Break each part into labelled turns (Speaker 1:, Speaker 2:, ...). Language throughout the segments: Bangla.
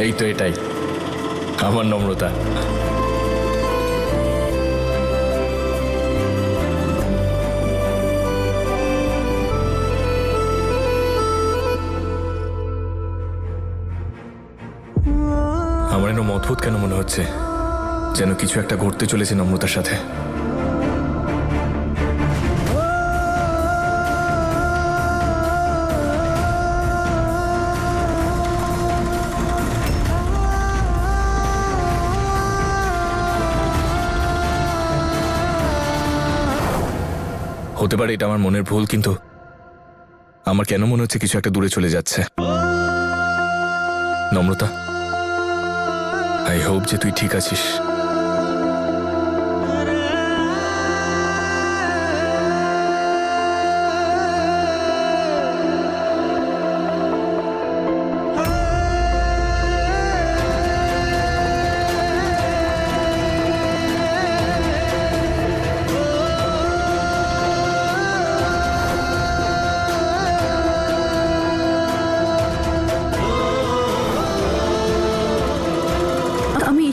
Speaker 1: এই তো এটাই আমার নম্রতা। আমার এরকম অদ্ভুত কেন মনে হচ্ছে, যেন কিছু একটা ঘটতে চলেছে নম্রতার সাথে। হতে পারে এটা আমার মনের ভুল, কিন্তু আমার কেন মনে হচ্ছে কিছু একটা দূরে চলে যাচ্ছে। নম্রতা, আই হোপ যে তুই ঠিক আছিস।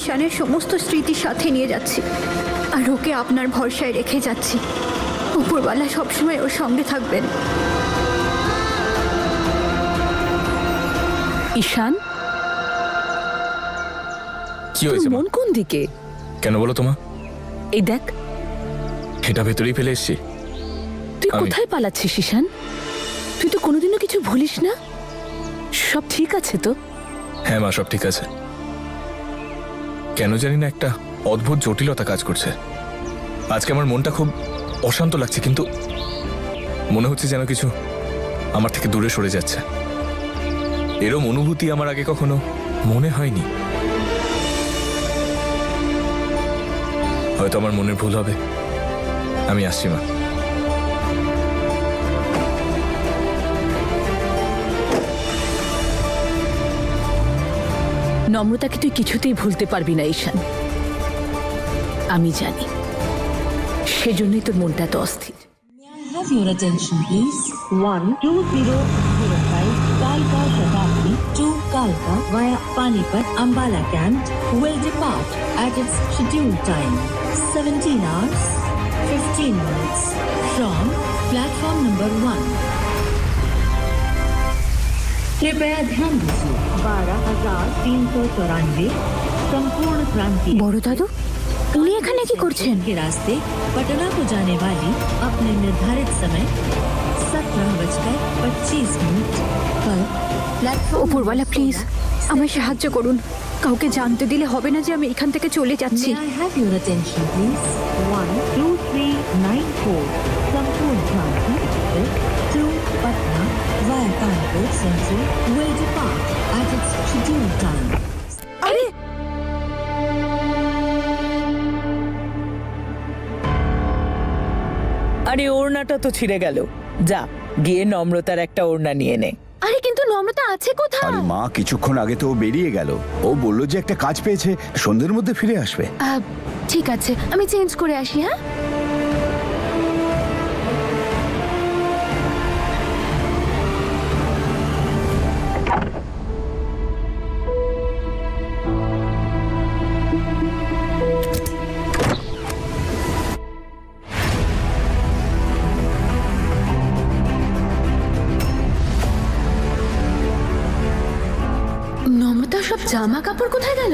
Speaker 2: ঈশানের সমস্ত স্মৃতি সাথে নিয়ে যাচ্ছি, আর ওকে আপনার ভরসায় রেখে যাচ্ছি। উপরওয়ালা সবসময় ওর সঙ্গে থাকবেন।
Speaker 3: ঈশান,
Speaker 1: কি হয়েছে?
Speaker 3: মন কোন দিকে?
Speaker 1: কেন বলো তোমা?
Speaker 3: এই দেখ,
Speaker 1: এটা ভেতরেই ফেলে এসছি।
Speaker 3: তুই কোথায় পালাচ্ছিস ঈশান? তুই তো কোনোদিনও কিছু ভুলিস না। সব ঠিক আছে তো?
Speaker 1: হ্যাঁ মা, সব ঠিক আছে। কেন জানি না একটা অদ্ভুত জটিলতা কাজ করছে। আজকে আমার মনটা খুব অশান্ত লাগছে, কিন্তু মনে হচ্ছে যেন কিছু আমার থেকে দূরে সরে যাচ্ছে। এরম অনুভূতি আমার আগে কখনো মনে হয়নি। হয়তো আমার মনের ভুল হবে। আমি আসছি মা।
Speaker 3: নম্রতাকে তুই কিছুতেই ভুলতে পারবি না ঈশান, আমি জানি। সেজন্যই তোর মনটা এত অস্থির।
Speaker 4: Have your attention, please. 12005 Kalka Shatabdi to Kalka via Panipat Ambala Cant will depart at its scheduled time, 17 hours 15 minutes from platform number 1. कृपया ध्यान दीजिए 12,394 संपूर्ण क्रांति
Speaker 2: বড় दादू, উনি এখানে কি করছেন?
Speaker 4: के रास्ते पटना को जाने वाली अपने निर्धारित समय 17:25 पर प्लेटफॉर्म।
Speaker 2: উপরওয়ালা প্লিজ আমায় সাহায্য করুন। কাউকে জানতে দিলে হবে না যে আমি এখান থেকে চলে যাচ্ছি।
Speaker 4: May I have your attention, please? 12394 संपूर्ण क्रांति to Patna via Kanpur Central will depart at its scheduled time.
Speaker 3: আরে আরে, ওড়নাটা তো ছিঁড়ে গেল। যা গিয়ে নম্রতার একটা ওড়না নিয়ে নে।
Speaker 2: আরে কিন্তু নম্রতা আছে কোথায়?
Speaker 5: আরে মা, কিছুক্ষণ আগে তো ও বেরিয়ে গেল। ও বললো যে একটা কাজ পেয়েছে, সন্ধ্যের মধ্যে ফিরে আসবে।
Speaker 2: ঠিক আছে, আমি চেঞ্জ করে আসি। হ্যাঁ, নম্রতা সব জামা কাপড় কোথায় গেল?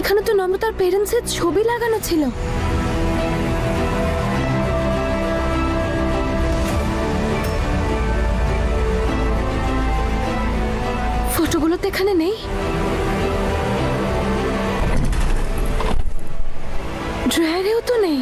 Speaker 2: এখানে তো নম্রতার পেরেন্টসের ছবি লাগানো ছিল। ফটোগুলো তো এখানে নেই। ড্রয়ারেও তো নেই।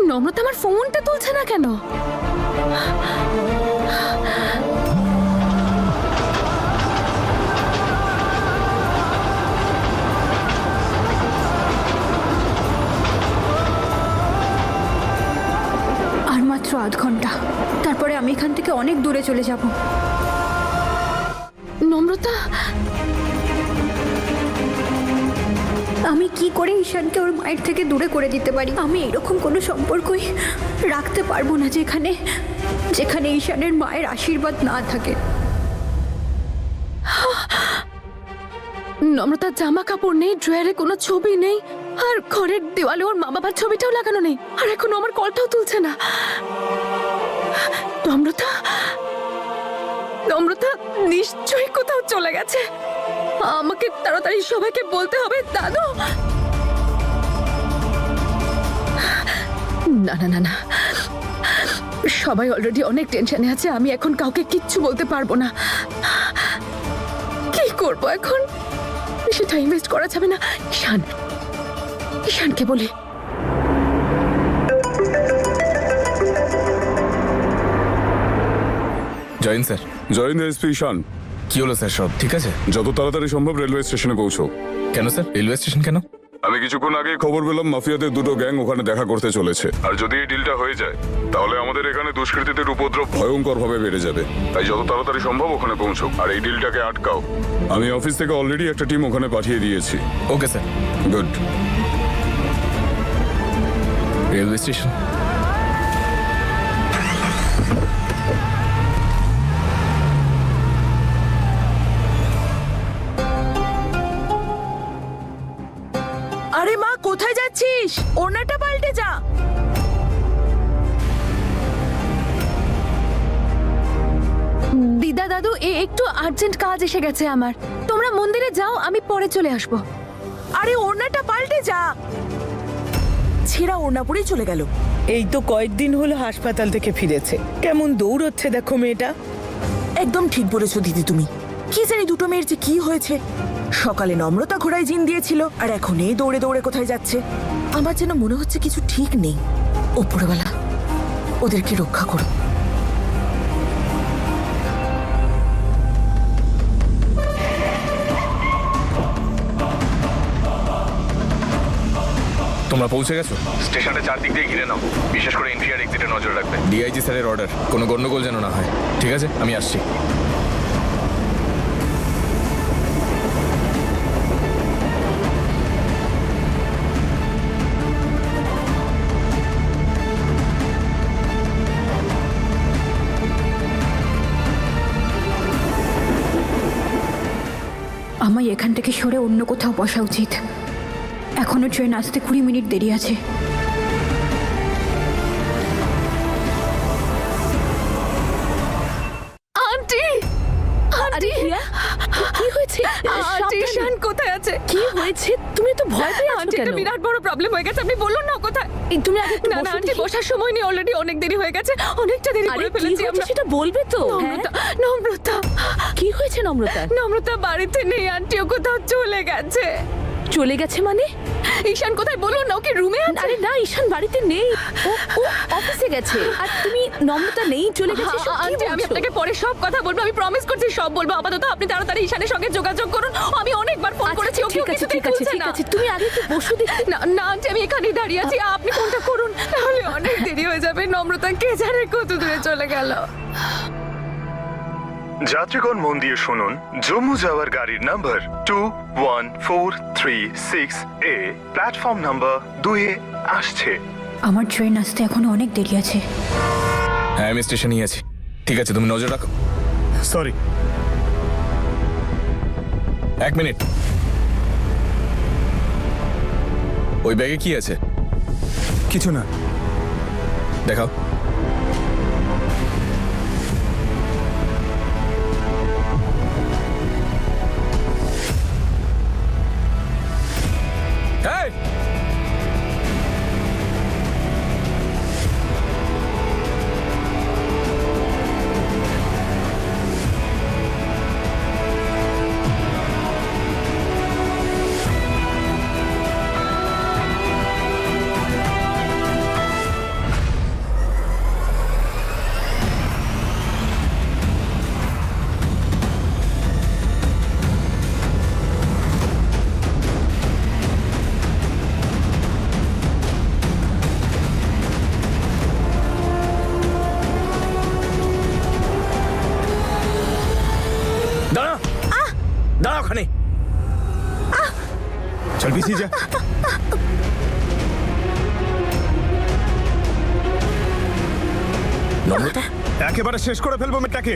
Speaker 2: নম্রতা আমার ফোনটা তুলছে না কেন? আধ ঘন্টা, তারপরে আমি এখান থেকে অনেক দূরে চলে যাব।
Speaker 3: নম্রতা,
Speaker 2: আমি কি করে ঈশানকে ওর মায়ের থেকে দূরে করে দিতে পারি? আমি এরকম কোনো সম্পর্কই রাখতে পারবো না যেখানে যেখানে ঈশানের মায়ের আশীর্বাদ না থাকে।
Speaker 3: নম্রতার জামা কাপড় নেই, ড্রয়ারে কোনো ছবি নেই, আর ঘরের দেওয়ালে ওর মা বাবার ছবিটাও লাগানো নেই, আর এখন আমার কলটাও তুলছে না। নম্রতা, নম্রতা নিশ্চয়ই কোথাও চলে গেছে। আমাকে তাড়াতাড়ি সবাইকে বলতে হবে। দাদু, না না না না, সবাই অলরেডি অনেক টেনশনে আছে। আমি এখন কাউকে কিচ্ছু বলতে পারবো না। কি করবো এখন? সেটা ইনভেস্ট করা যাবে না। ঈশান, ঈশানকে বলে।
Speaker 1: Join sir.
Speaker 6: জয়েন এসপি ঈশান,
Speaker 1: কি হলো স্যার, সব ঠিক আছে?
Speaker 6: যত তাড়াতাড়ি সম্ভব রেলওয়ে স্টেশনে পৌঁছো।
Speaker 1: কেন স্যার, রেলওয়ে স্টেশন কেন?
Speaker 6: আমি কিছুক্ষণ আগে খবর পেলাম মাফিয়াদের দুটো গ্যাং ওখানে দেখা করতে চলেছে, আর যদি এই ডিলটা হয়ে যায় তাহলে আমাদের এখানে দুষ্কৃতীদের উপদ্রব ভয়ঙ্কর ভাবে বেড়ে যাবে। তাই যত তাড়াতাড়ি সম্ভব ওখানে পৌঁছো আর এই ডিলটাকে আটকাও। আমি অফিস থেকে অলরেডি একটা টিম ওখানে পাঠিয়ে দিয়েছি।
Speaker 1: Okay sir.
Speaker 6: Good.
Speaker 1: Railway station.
Speaker 3: আরে মা, কোথায় যাচ্ছিস? ওড়নাটা পাল্টে যা। দিদা, দাদু, একটু আর্জেন্ট কাজ এসে গেছে আমার। তোমরা মন্দিরে যাও, আমি পরে চলে আসবো।
Speaker 7: আরে ওড়নাটা পাল্টে যা। ছেঁড়া ওড়না পরেই চলে গেল।
Speaker 8: এই তো কয়েকদিন হলো হাসপাতাল থেকে ফিরেছে, কেমন দৌড়চ্ছে দেখো মেয়েটা।
Speaker 7: একদম ঠিক বলেছো দিদি তুমি। কি জানি দুটো মেয়ের যে কি হয়েছে। সকালে নম্রতা ঘোড়ায় জিন দিয়েছিল আর এখন এই দৌড়ে দৌড়ে কোথায় যাচ্ছে। আমার যেন মনে হচ্ছে কিছু ঠিক নেই। ওপরওয়ালা ওদেরকে রক্ষা করো।
Speaker 1: তোমরা পৌঁছে গেছো? স্টেশনে চারদিক দিয়ে ঘিরে নাও, বিশেষ করে এন্ট্রি আর এক্সিটে নজর রাখবে। ডিআইজি স্যারের অর্ডার, কোনো গন্ডগোল যেন না হয়। ঠিক আছে, আমি আসছি।
Speaker 2: আমায় এখান থেকে সরে অন্য কোথাও বসা উচিত। এখনো ট্রেন আসতে 20 মিনিট দেরি আছে।
Speaker 3: আন্টি, আন্টি, কি হয়েছে? আন্টি, ঈশান কোথায় আছে? কি হয়েছে? তুমি তো ভয় পেয়ে আছো কেন? একটা বিরাট বড় প্রবলেম হয়ে গেছে। আপনি বলুন না কোথায়। তুমি আগে না না আন্টি, বসার সময় নেই, অলরেডি অনেক দেরি হয়ে গেছে। অনেকটা দেরি করে ফেলেছি আমরা। সেটা বলবে তো? নম্রতা, নম্রতা, কি হয়েছে নম্রতা? নম্রতা বাড়িতে নেই আন্টি, ও কোথাও চলে গেছে। চলে গেছে মানে? ঈশান কোথায় বলুন না, ওকে রুমে আছে। আরে না, ঈশান বাড়িতে নেই, ও অফিসে গেছে। আর তুমি নম্রতা নেই চলে গেছে আন্টি, আমি আপনাকে পরে সব কথা বলবো, আমি প্রমিস করছি সব বলবো। আপাতত আপনি তাড়াতাড়ি ঈশানের সঙ্গে যোগাযোগ করুন। আমি অনেকবার ফোন করেছি, ওকে কিছুতেই তুলছে না। তুমি আগে একটু বসো দেখি। না না আন্টি, আমি এখানেই দাঁড়িয়ে আছি, আপনি ফোনটা করুন, তাহলে অনেক দেরি হয়ে যাবে। নম্রতা কে জানে কত দূরে চলে গেল।
Speaker 9: যাত্রীগণ মন দিয়ে শুনুন, জম্মু যাওয়ার গাড়ির নাম্বার 21436 এ প্ল্যাটফর্ম নাম্বার 2 এ আসছে।
Speaker 2: আমার ট্রেন আসতে এখনো অনেক দেরি আছে।
Speaker 1: হ্যাঁ, আমি স্টেশনেই আছি। ঠিক আছে, তুমি নজর রাখো।
Speaker 9: সরি।
Speaker 1: 1 মিনিট। ওই ব্যাগে কি আছে?
Speaker 9: কিছু না।
Speaker 1: দেখাও। Hey!
Speaker 5: চল পিছিয়ে যা।
Speaker 1: নম্রতা,
Speaker 5: একেবারে শেষ করে ফেলবো মেয়েটাকে।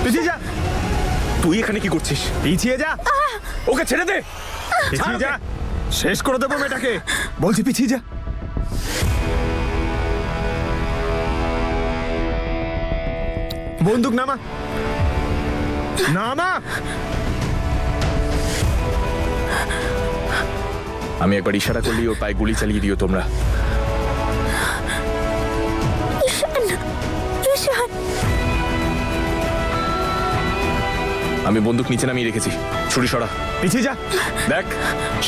Speaker 5: পিছিয়ে যা।
Speaker 1: তুই এখানে কি করছিস?
Speaker 5: পিছিয়ে যা।
Speaker 1: ওকে ছেড়ে দে।
Speaker 5: পিছিয়ে যা, শেষ করে দেবো মেয়েটাকে। বলছি পিছিয়ে যা। বন্দুক নামা, নামা।
Speaker 1: আমি একবার ইশারা করলি ওর পায়ে গুলি চালিয়ে দিও তোমরা। আমি বন্দুক নিচে নামিয়ে রেখেছি, ছুরি সরা।
Speaker 5: পিছিয়ে যা।
Speaker 1: দেখ,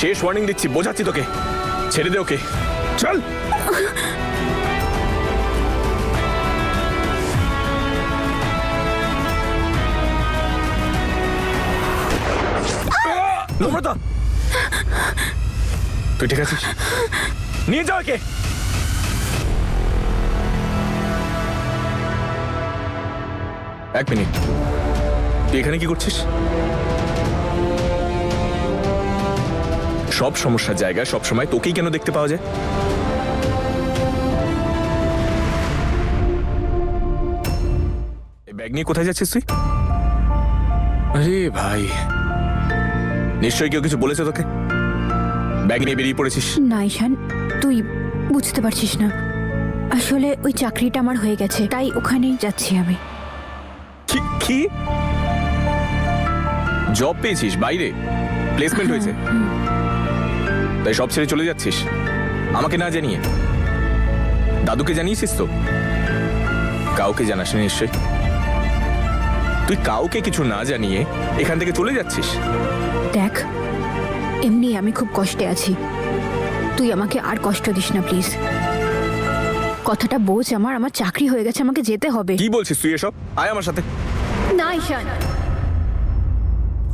Speaker 1: শেষ ওয়ার্নিং দিচ্ছি, বোঝাচ্ছি তোকে, ছেড়ে দে ওকে।
Speaker 5: চল।
Speaker 1: নম্রতা, তুই ঠিক আছিস? নিয়ে যাও একে। এক মিনিট, তুই এখানে কি করছিস? সব সমস্যার জায়গায় সব সময় তোকেই কেন দেখতে পাওয়া যায়? এই ব্যাগ নিয়ে কোথায় যাচ্ছিস তুই? আরে ভাই, নিশ্চয়ই কেউ কিছু বলেছে তোকে? ব্যাগ নিয়ে বেরিয়ে পড়েছিস?
Speaker 2: না ঈশান, তুই বুঝতে পারছিস না। আসলে ওই চাকরিটা আমার হয়ে গেছে, তাই ওখানেই যাচ্ছি আমি।
Speaker 1: কি জব পেয়েছিস বাইরে? প্লেসমেন্ট হয়েছে, তাই সব ছেড়ে চলে যাচ্ছিস আমাকে না জানিয়ে? দাদুকে জানিয়েছিস তো? কাউকে জানাসনি নিশ্চয়। তুই কাউকে কিছু না জানিয়ে এখান থেকে চলে যাচ্ছিস?
Speaker 2: দেখ, এমনি আমি খুব কষ্টে আছি, তুই আমাকে আর কষ্ট দিস না প্লিজ। কথাটা বোঝ, আমার চাকরি হয়ে গেছে, আমাকে যেতে হবে।
Speaker 1: কি বলছিস তুই এসব? আয় আমার সাথে।
Speaker 2: না ঈশান,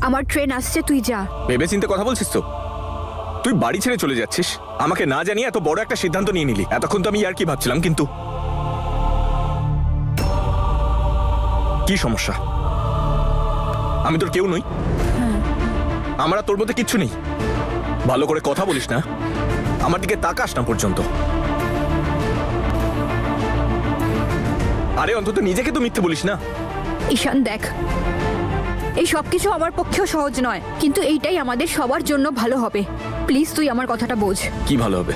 Speaker 2: আমার ট্রেন আসছে, তুই যা।
Speaker 1: ভেবে চিন্তে কথা বলছিস তো? তুই বাড়ি ছেড়ে চলে যাচ্ছিস আমাকে না জানিয়ে? এত বড় একটা সিদ্ধান্ত নিয়ে নিলি। এতক্ষণ তো আমি আর কি ভাবছিলাম, কিন্তু কি সমস্যা? আমি তোর কেউ নই? আমার আর তোর মধ্যে কিচ্ছু নেই? ভালো করে কথা বলিস না, আমার দিকে তাকাস না পর্যন্ত। আরে অন্তত নিজেকে তো মিথ্যে বলিস না।
Speaker 2: ঈশান দেখ, এই সব কিছু আমার পক্ষেও সহজ নয়, কিন্তু এইটাই আমাদের সবার জন্য ভালো হবে। প্লিজ তুই আমার কথাটা বোঝ।
Speaker 1: কি ভালো হবে?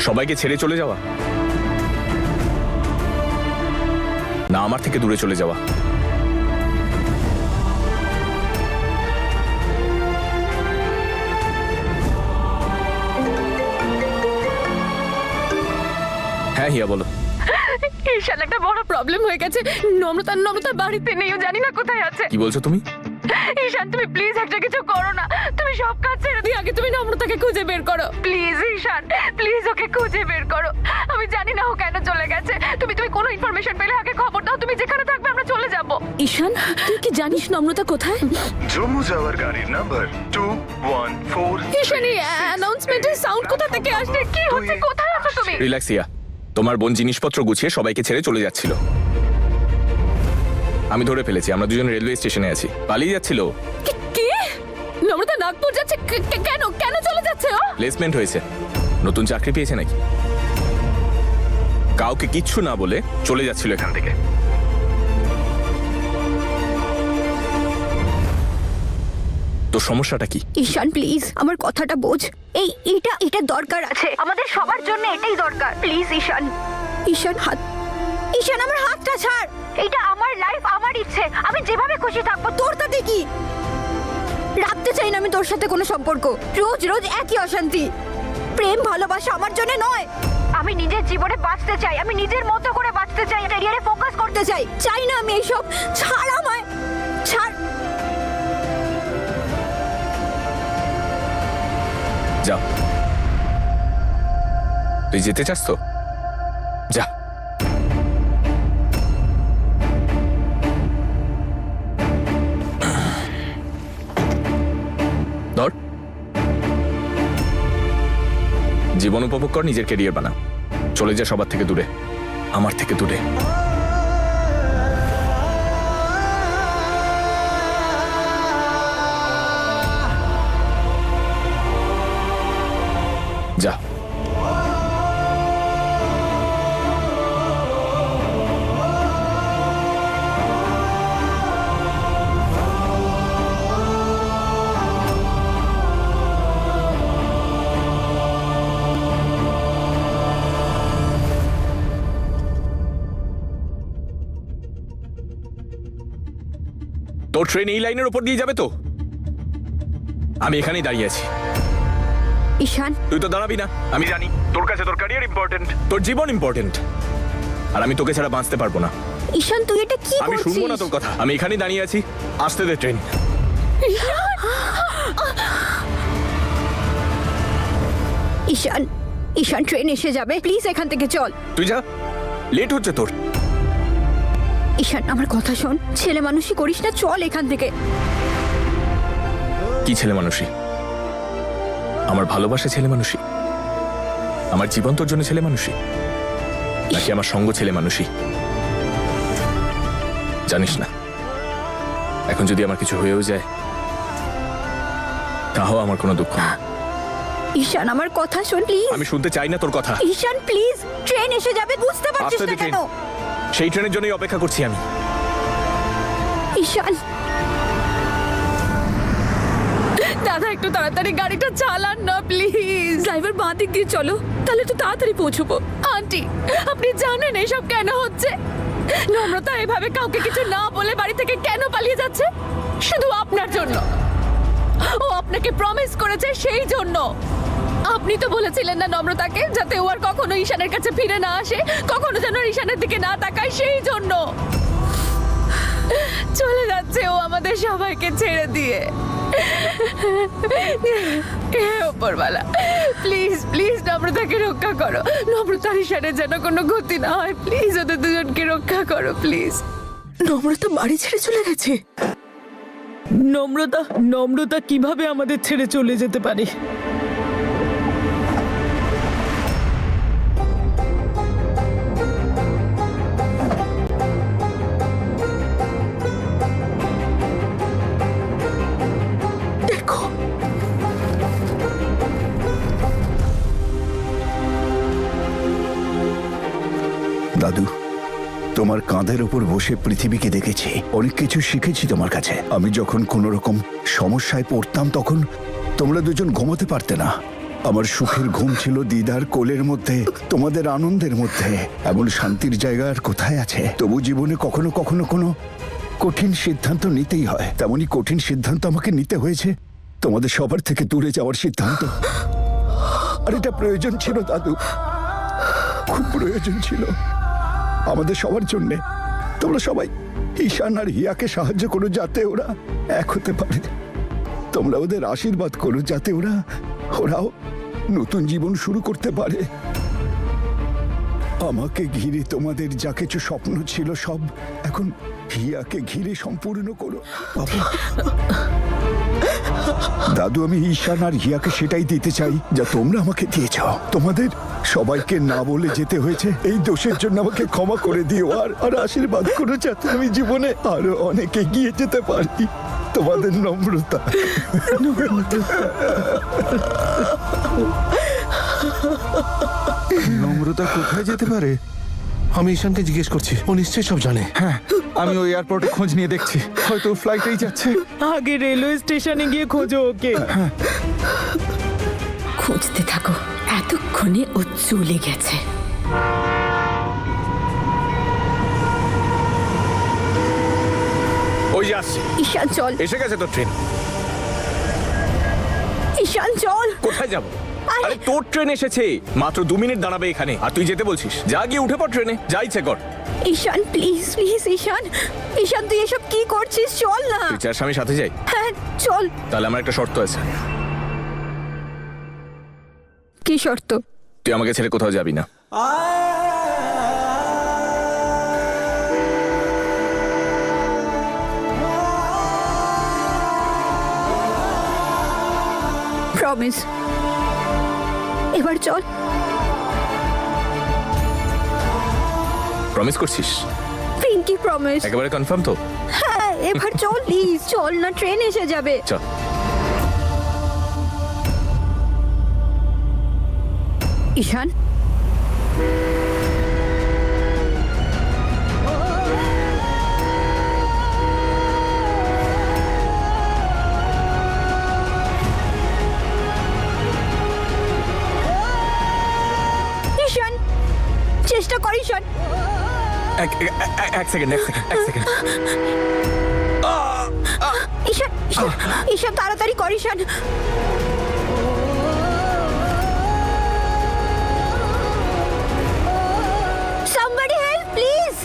Speaker 1: সবাইকে ছেড়ে চলে যাওয়া, না আমার থেকে দূরে চলে যাওয়া? হ্যাঁ হিয়া বলো।
Speaker 3: ঈশান, একটা বড় প্রবলেম হয়ে গেছে। নম্রতা বাড়িতে নেই, ও জানি না কোথায় আছে।
Speaker 1: কি বলছো তুমি?
Speaker 3: ঈশান, তুমি প্লিজ একটা কিছু করো না। তুমি সব কাজ ছেড়ে দিয়ে আগে তুমি নম্রতাকে খুঁজে বের করো। প্লিজ ঈশান, প্লিজ ওকে খুঁজে বের করো। আমি জানি না ও কেন চলে গেছে। তুমি কোনো ইনফরমেশন পেলে আগে খবর দাও। তুমি যেখানে থাকবে আমরা চলে যাব। ঈশান, তুই কি জানিস নম্রতা কোথায়?
Speaker 9: জম্মু যাওয়ার গাড়ির নাম্বার 214।
Speaker 3: ঈশান, এই অ্যানাউন্সমেন্টের সাউন্ড কোথা থেকে আসছে? কি হচ্ছে? কোথায় আছো তুমি?
Speaker 1: রিল্যাক্স হিয়া, তোমার বোন জিনিসপত্র গুছিয়ে সবাইকে ছেড়ে চলে যাচ্ছিল। আমি ধরে ফেলেছি, আমরা দুজন রেলওয়ে স্টেশনে আছি। পালিয়ে যাচ্ছিল।
Speaker 3: কি? নম্রতা নাগপুর যাচ্ছে? কেন চলে যাচ্ছে ও?
Speaker 1: প্লেসমেন্ট হয়েছে, নতুন চাকরি পেয়েছে নাকি। কাউকে কিচ্ছু না বলে চলে যাচ্ছিল এখান থেকে। তো সমস্যাটা কি?
Speaker 2: ঈশান প্লিজ আমার কথাটা বোঝ। এটা দরকার আছে, আমাদের সবার জন্য এটাই দরকার। প্লিজ ঈশান। ঈশান আমার হাতটা ছাড়। এটা আমার লাইফ, আমার ইচ্ছে, আমি যেভাবে খুশি থাকবো। তোর তাতে কি? রাখতে চাই না আমি তোর সাথে কোনো সম্পর্ক। রোজ রোজ একই অশান্তি। প্রেম ভালোবাসা আমার জন্য নয়। আমি নিজের জীবনে বাঁচতে চাই, আমি নিজের মতো করে বাঁচতে চাই, ক্যারিয়ারে ফোকাস করতে চাই। চাই না আমি এইসব। ছাড় আমায়, ছাড়।
Speaker 1: যা, তুই যেতে চাস তো যা। ধর, জীবন উপভোগ কর, নিজের ক্যারিয়ার বানা। চলে যা সবার থেকে দূরে। আমার থেকে দূরে। যা। তোর ট্রেন এই লাইনের উপর দিয়ে যাবে তো? আমি এখানেই দাঁড়িয়ে আছি।
Speaker 2: ঈশান,
Speaker 1: তুই তো দাঁড়াবি না, আমি জানি। তোর কাছে তোর ক্যারিয়ার ইম্পর্টেন্ট, তোর জীবন ইম্পর্টেন্ট, আর আমি তোকে ছাড়া বাঁচতে পারবো না।
Speaker 2: ঈশান তুই এটা কি
Speaker 1: আমি
Speaker 2: করছিস?
Speaker 1: শুনবো না তোর কথা। আমি এখানেই দাঁড়িয়ে আছি, আসতে দে ট্রেন।
Speaker 2: ঈশান, ঈশান ট্রেন এসে যাবে, প্লিজ এখান থেকে চল।
Speaker 1: তুই যা, লেট হচ্ছে তোর।
Speaker 2: ঈশান আমার কথা শোন, ছেলে মানুষই করিস না, চল এখান থেকে।
Speaker 1: কি ছেলে মানুষই? আমার ভালোবাসা ছেলে মানুষই? আমার জীবন তোর জন্য ছেলে মানুষই, নাকি আমার সঙ্গ ছেলে মানুষই? জানিস না, এখন যদি আমার কিছু হয়েও যায় তাও আমার কোনো দুঃখ নেই।
Speaker 2: ঈশান আমার কথা শোন প্লিজ।
Speaker 1: আমি শুনতে চাই না তোর কথা।
Speaker 2: ঈশান প্লিজ, ট্রেন এসে যাবে, বুঝতে পারছিস
Speaker 1: আসতে
Speaker 2: না
Speaker 1: দে ট্রেন।
Speaker 2: কেন?
Speaker 1: সেই ট্রেনের জন্যই অপেক্ষা করছি আমি।
Speaker 2: ঈশান
Speaker 3: দাদা একটু তাড়াতাড়ি গাড়িটা চালান না প্লিজ। ড্রাইভার বাঁ দিক দিয়ে চলো, তাহলে একটু তাড়াতাড়ি পৌঁছবো। আন্টি আপনি জানেন এসব কেন হচ্ছে? নম্রতা এভাবে কাউকে কিছু না বলে বাড়ি থেকে কেন পালিয়ে যাচ্ছে? শুধু আপনার জন্য। ও আপনাকে প্রমিস করেছে সেই জন্য। আপনি তো বলেছিলেন না নম্রতাকে যাতে ও আর কখনো ঈশানের কাছে ফিরে না আসে, কখনো যেন ঈশানের দিকে না তাকায়, সেই জন্য চলে যাচ্ছে ও আমাদের সবাইকে ছেড়ে দিয়ে। হে উপরওয়ালা, প্লিজ প্লিজ নম্রতাকে রক্ষা করো। নম্রতার ঈশানের যেন কোনো ক্ষতি না হয়, প্লিজ ওদের দুজনকে রক্ষা করো প্লিজ।
Speaker 7: নম্রতা বাড়ি ছেড়ে চলে গেছে?
Speaker 8: নম্রতা নম্রতা কিভাবে আমাদের ছেড়ে চলে যেতে পারে?
Speaker 7: দেখো
Speaker 5: দাদু, তোমার কাঁধের উপর বসে পৃথিবীকে দেখেছি, অনেক কিছু শিখেছি তোমার কাছে। আমি যখন কোনো রকম সমস্যায় পড়তাম তখন তোমরা দুজন ঘুমোতে পারতে না। আমার সুখের ঘুম ছিল দিদার কোলের মধ্যে, তোমাদের আনন্দের মধ্যে। এমন শান্তির জায়গা আর কোথায় আছে? তবু জীবনে কখনো কখনো কোনো কঠিন সিদ্ধান্ত নিতেই হয়। তেমনই কঠিন সিদ্ধান্ত আমাকে নিতে হয়েছে, তোমাদের সবার থেকে দূরে যাওয়ার সিদ্ধান্ত। আর এটা প্রয়োজন ছিল দাদু, খুব প্রয়োজন ছিল আমাদের সবার জন্যে। তোমরা সবাই ঈশান আর হিয়াকে সাহায্য করো যাতে ওরা এক হতে পারে। তোমরা ওদের আশীর্বাদ করো যাতে ওরাও নতুন জীবন শুরু করতে পারে। আমাকে ঘিরে তোমাদের যা কিছু স্বপ্ন ছিল সব এখন হিয়াকে ঘিরে সম্পূর্ণ করো বাবা। দাদু, আমি ঈশান আর হিয়াকে সেটাই দিতে চাই যা তোমরা আমাকে দিয়েছ। তোমাদের সবাইকে না বলে যেতে হয়েছে, এই দোষের জন্য আমাকে ক্ষমা করে দিও। আর আশীর্বাদ করো যাতে আমি জীবনে আরো অনেক এগিয়ে যেতে পারি। তোমাদের নম্রতা।
Speaker 9: নম্রতা কোথায় যেতে পারে? আমি ঈশানকে জিজ্ঞেস করছি, ও নিশ্চয়ই সব জানে।
Speaker 10: হ্যাঁ, আমি ওই এয়ারপোর্টে খোঁজ নিয়ে দেখছি, হয়তো ফ্লাইটেই যাচ্ছে।
Speaker 8: আগে রেলওয়ে স্টেশনে গিয়ে খোঁজো ওকে।
Speaker 3: খুঁজতে থাকো, এতক্ষণে ও চলে গেছে।
Speaker 1: ওই যে আসছে।
Speaker 2: ঈশান চল,
Speaker 1: এসে গেছে তোর ট্রেন।
Speaker 2: ঈশান চল।
Speaker 1: কোথায় যাব? আরে তোর ট্রেন এসেছে, মাত্র 2 মিনিট দাঁড়াবে এখানে, আর তুই যেতে বলছিস? যা গিয়ে উঠে পড় ট্রেনে, যা ইচ্ছে কর।
Speaker 2: ঈশান প্লিজ প্লিজ, ঈশান ঈশান তুই এসব কি করছিস? চল না।
Speaker 1: তুই চাস আমি সাথে যাই?
Speaker 2: হ্যাঁ চল।
Speaker 1: তাহলে আমার একটা শর্ত আছে।
Speaker 2: কি শর্ত?
Speaker 1: তুই আমাকে ছেড়ে কোথাও যাবি না।
Speaker 2: প্রমিস। এবার চল।
Speaker 1: প্রমিস করছিস?
Speaker 2: Pinky promise.
Speaker 1: একেবারে কনফার্ম তো?
Speaker 2: হ্যাঁ, এবার চল প্লিজ, চল না, ট্রেন এসে যাবে।
Speaker 1: চল।
Speaker 2: ঈশান, ঈশান, চেষ্টা কর ঈশান।
Speaker 1: এক সেকেন্ড।
Speaker 2: ঈশান, ঈশান তাড়াতাড়ি কর ঈশান। Somebody help, please!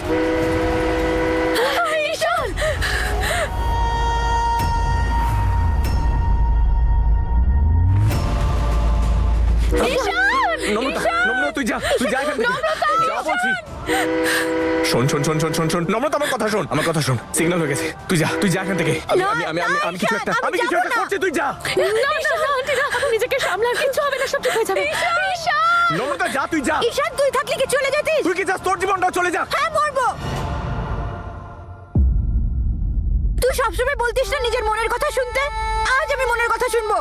Speaker 2: ঈশান!
Speaker 1: নম্রতা, তুই যা এখান থেকে। যা বলছি। শোন। নম্রতা, আমার কথা শোন। সিগন্যাল হয়ে গেছে। তুই যা এখান থেকে। আমি কিছু একটা করছি, তুই যা।
Speaker 3: আপনি নিজেকে সামলান, কিচ্ছু হবে না, সব ঠিক হয়ে যাবে।
Speaker 1: নম্রতা, যা, তুই যা।
Speaker 2: ঈশান, তুই থাকলে কি চলে যেতিস?
Speaker 1: তুই কি যাস? তোর জীবনটাও চলে যা।
Speaker 2: হ্যাঁ, মরবো। তুই সবসময় বলতিস না নিজের মনের কথা শুনতে। আজ আমি মনের কথা শুনবো।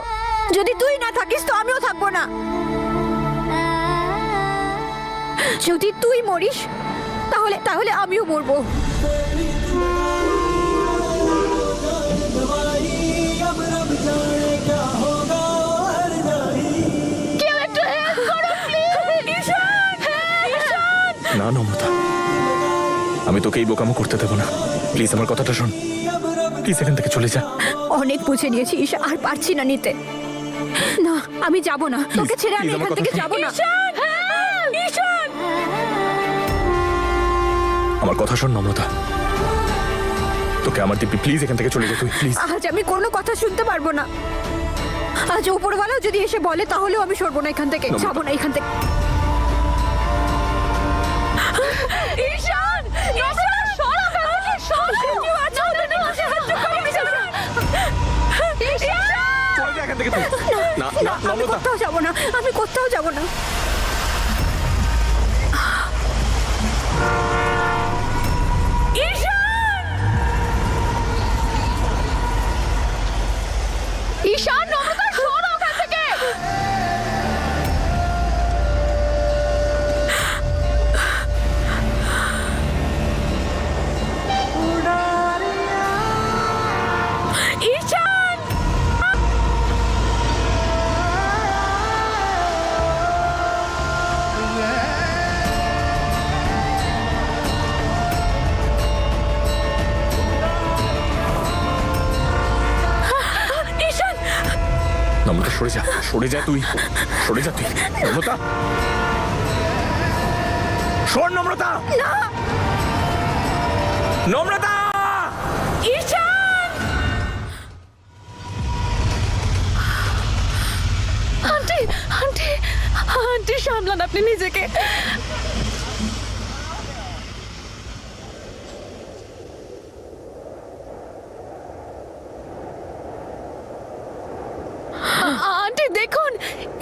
Speaker 2: যদি তুই না থাকিস তো আমিও থাকবো না। যদি তুই মরিস তাহলে আমিও মরবো। কেউ একটু হেল্প করো প্লিজ। ঈশান!
Speaker 1: না নম্রতা, আমি তোকে এই বোকামো করতে দেবো না। প্লিজ আমার কথাটা শোন। প্লিজ এখান থেকে চলে যা।
Speaker 2: অনেক বুঝে নিয়েছি ঈশান, আর পারছি না নিতে। না, আমি যাব না, তোকে ছেড়ে আমি
Speaker 1: please, আমার
Speaker 2: এখান থেকে
Speaker 1: কথা
Speaker 2: যাব না। ঈশান!
Speaker 1: আমার কথা শোন নম্রতা, তোকে আমার দিব্যি প্লিজ এখান থেকে চলে যা তুই, প্লিজ।
Speaker 2: আজ আমি কোনো কথা শুনতে পারবো না। আজ উপরওয়ালা যদি এসে বলে তাহলেও আমি সরবো না এখান থেকে, যাবো না এখান থেকে। ঈশান! ঈশান! সরা আমাকে, সরা! কেউ আছো? সাহায্য করো ঈশান! ঈশান!
Speaker 1: চলে যা এখান থেকে তুই। না,
Speaker 2: আমি
Speaker 1: নম্রতা।
Speaker 2: কোথাও যাবো না, আমি কোথাও যাবো না। ঈশান, নম্রতা, সরো ওখান থেকে। ঈশান! ঈশান!
Speaker 1: নম্রতা, সরে যা তুই। নম্রতা, শোন নম্রতা।
Speaker 2: না!
Speaker 1: নম্রতা!
Speaker 2: ঈশান!
Speaker 3: আন্টি সামলান আপনি নিজেকে। আন্টি দেখুন,